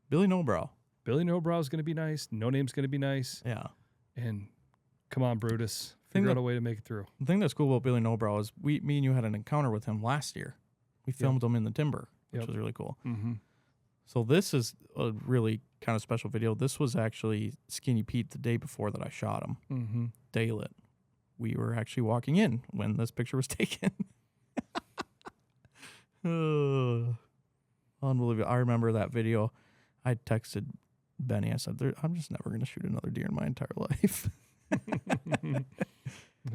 Billy Nobrow. Billy Nobrow is going to be nice. No Name's going to be nice. Yeah. And come on, Brutus. Figure out a way to make it through. The thing that's cool about Billy Nobrow is me and you had an encounter with him last year. We filmed him in the timber, which Yep. was really cool. Mm-hmm. So this is a really kind of special video. This was actually Skinny Pete the day before that I shot him. Mm-hmm. Daylit. We were actually walking in when this picture was taken. Unbelievable. I remember that video. I texted Benny. I said, I'm just never going to shoot another deer in my entire life.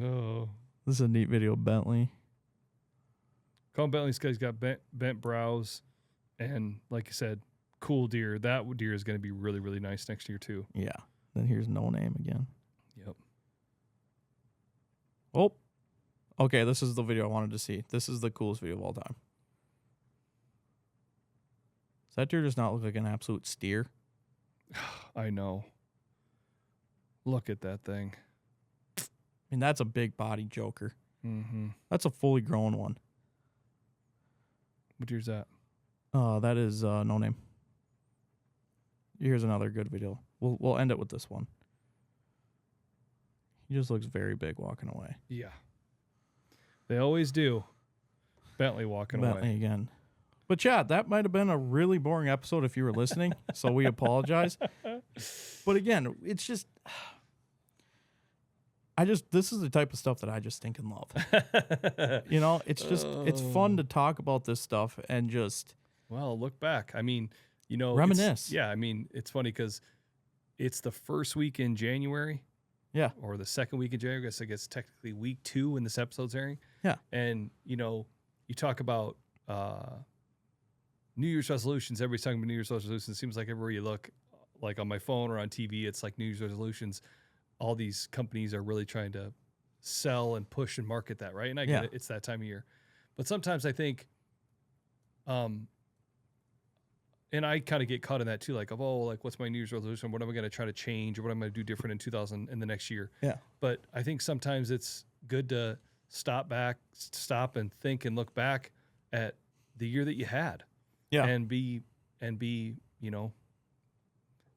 Oh. This is a neat video of Bentley. Colin Bentley's guy's got bent brows, and like you said, cool deer. That deer is going to be really, really nice next year too. Yeah. Then here's No Name again. Yep. Oh. Okay, this is the video I wanted to see. This is the coolest video of all time. Does that deer does not look like an absolute steer? I know. Look at that thing. I mean, that's a big body joker. Mm-hmm. That's a fully grown one. What deer's that? That is No Name. Here's another good video. We'll end it with this one. He just looks very big walking away. Yeah. They always do. Bentley walking Bentley away. again. But Chad, that might have been a really boring episode if you were listening, so we apologize. But again, it's just, this is the type of stuff that I just think and love. You know, it's just, it's fun to talk about this stuff and just. Well, look back. I mean, you know, reminisce. Yeah, I mean, it's funny because it's the first week in January. Yeah. Or the second week in January. I guess technically week 2 when this episode's airing. Yeah. And, you know, you talk about New Year's resolutions. Everybody's talking about New Year's resolutions. It seems like everywhere you look, like on my phone or on TV, it's like New Year's resolutions. All these companies are really trying to sell and push and market that, right? And I get it. It's that time of year. But sometimes I think, and I kind of get caught in that too, like, what's my New Year's resolution? What am I going to try to change, or what am I going to do different in the next year? Yeah. But I think sometimes it's good to stop and think and look back at the year that you had. Yeah. And be, you know,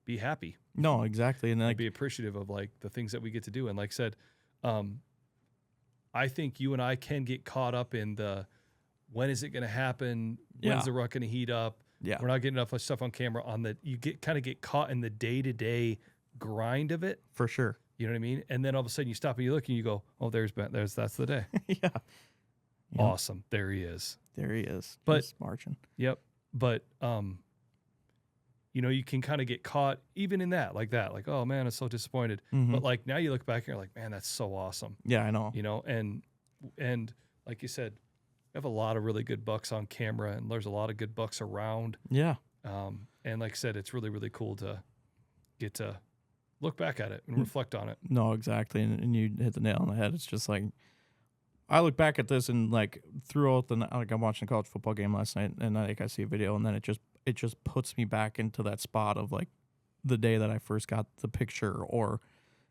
be happy. No, exactly. And be appreciative of like the things that we get to do. And like I said, I think you and I can get caught up in the, when is it going to happen? When's the rut going to heat up? Yeah. We're not getting enough stuff on camera you get caught in the day-to-day grind of it. For sure. You know what I mean? And then all of a sudden you stop and you look and you go, oh, that's the day. Yeah. Awesome. There he is. There he is. But just marching. Yep. But, you know, you can kind of get caught even in that, like, oh man, I'm so disappointed. Mm-hmm. But like now you look back and you're like, man, that's so awesome. Yeah, I know. You know, and like you said, we have a lot of really good bucks on camera, and there's a lot of good bucks around. Yeah. And like I said, it's really, really cool to get to look back at it and reflect on it. No, exactly. And you hit the nail on the head. It's just like, I look back at this and like throughout the, like I'm watching a college football game last night and like I see a video and then it just puts me back into that spot of like the day that I first got the picture or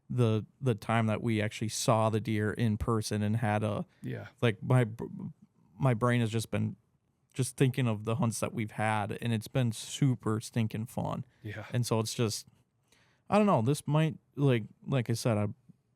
the time that we actually saw the deer in person and had like my brain has just been just thinking of the hunts that we've had and it's been super stinking fun. Yeah. And so it's just, I don't know, this might like I said, I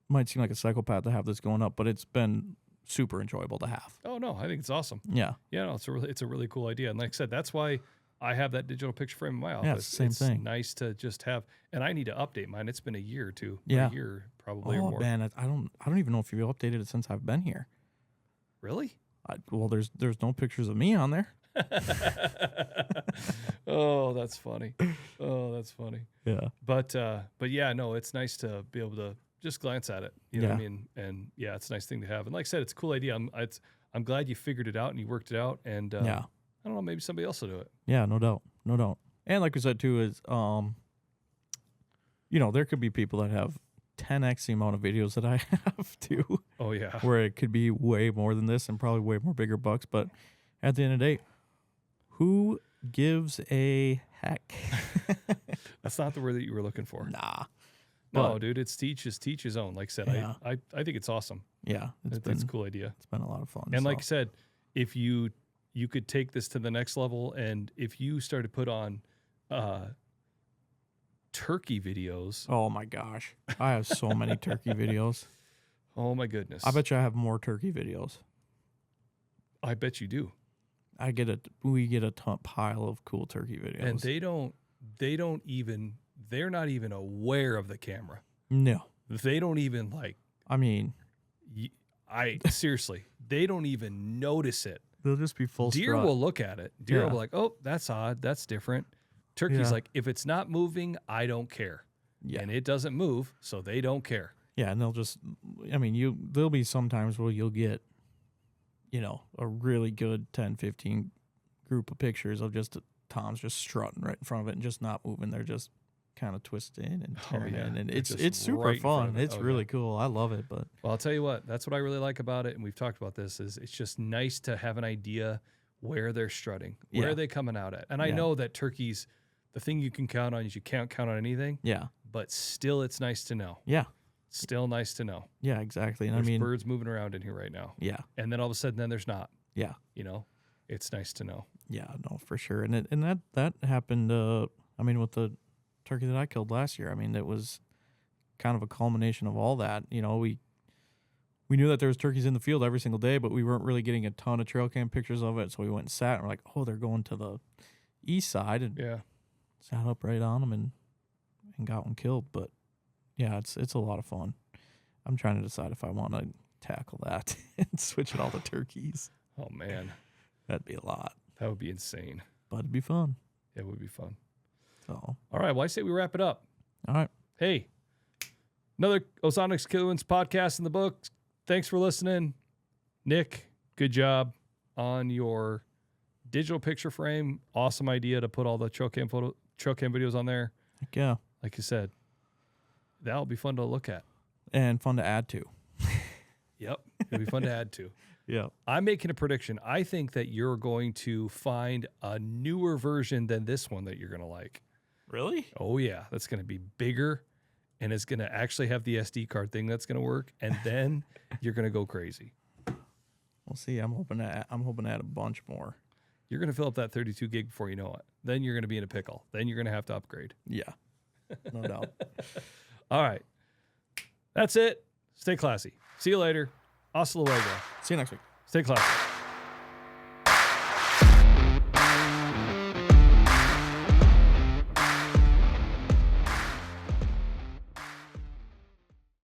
might seem like a psychopath to have this going up, but it's been super enjoyable to have. Oh no, I think it's awesome. Yeah. Yeah, no, it's a really cool idea. And like I said, that's why I have that digital picture frame in my office. Yeah, it's the same thing. It's nice to just have, and I need to update mine. It's been a year or two. Yeah. A year probably or more. Oh man, I don't even know if you've updated it since I've been here. Really? Well, there's no pictures of me on there. Oh, that's funny. Oh, that's funny. Yeah. But yeah, no, it's nice to be able to just glance at it. You know what I mean? And yeah, it's a nice thing to have. And like I said, it's a cool idea. I'm glad you figured it out and you worked it out. And yeah. I don't know, maybe somebody else will do it. Yeah, no doubt. No doubt. And like we said too is you know, there could be people that have 10x the amount of videos that I have too. Oh yeah. Where it could be way more than this and probably way more bigger bucks. But at the end of the day, who gives a heck? That's not the word that you were looking for. Nah. No, dude, it's teach his own. Like I said, Yeah. I think it's awesome. Yeah. It's a cool idea. It's been a lot of fun. And like I said, if you could take this to the next level, and if you start to put on turkey videos. Oh my gosh. I have so many turkey videos. Oh my goodness. I bet you I have more turkey videos. I bet you do. We get a pile of cool turkey videos. And they're not even aware of the camera. No. They don't even like, I mean, seriously, they don't even notice it. They'll just be full Deer strut. will look at it. Deer will be like, oh, that's odd. That's different. Turkey's Yeah. like, if it's not moving, I don't care. Yeah. And it doesn't move, so they don't care. Yeah, and they'll just, I mean, there'll be some times where you'll get, you know, a really good 10, 15 group of pictures of just Tom's just strutting right in front of it and just not moving. They're just kind of twisting and turning, and it's super right in front fun. of it. It's really cool. I love it. But well, I'll tell you what, that's what I really like about it, and we've talked about this, is it's just nice to have an idea where they're strutting, where Yeah. are they coming out at. And I Yeah. know that turkeys, the thing you can count on is you can't count on anything, yeah, but still it's nice to know. yeah, Still nice to know. yeah, exactly. And There's I mean, birds moving around in here right now. yeah, And then all of a sudden, then there's not. yeah, You know, it's nice to know. yeah, no, for sure. And that happened. I mean, with the turkey that I killed last year, I mean, it was kind of a culmination of all that. You know, we we knew that there was turkeys in the field every single day, but we weren't really getting a ton of trail cam pictures of it. So we went and sat and we're like, oh, they're going to the east side, and Yeah. sat up right on them and got one killed. But yeah, it's a lot of fun. I'm trying to decide if I want to tackle that and switch it all to turkeys. Oh, man. That'd be a lot, That would be insane. but it'd be fun. It would be fun. So, All right. Well, I say we wrap it up. all right. Hey, another Ozonics Killerwinds podcast in the books. Thanks for listening. Nick, good job on your digital picture frame. Awesome idea to put all the trail cam videos on there. Heck yeah. Like you said, that'll be fun to look at. And fun to add to. Yep. It'll be fun to add to. Yeah. I'm making a prediction. I think that you're going to find a newer version than this one that you're going to like. Really? Oh, yeah. That's going to be bigger, and it's going to actually have the SD card thing that's going to work, and then you're going to go crazy. We'll see. I'm hoping to add a bunch more. You're going to fill up that 32 gig before you know it. Then you're going to be in a pickle. Then you're going to have to upgrade. Yeah. No doubt. All right. That's it. Stay classy. See you later. Hasta luego. See you next week. Stay classy.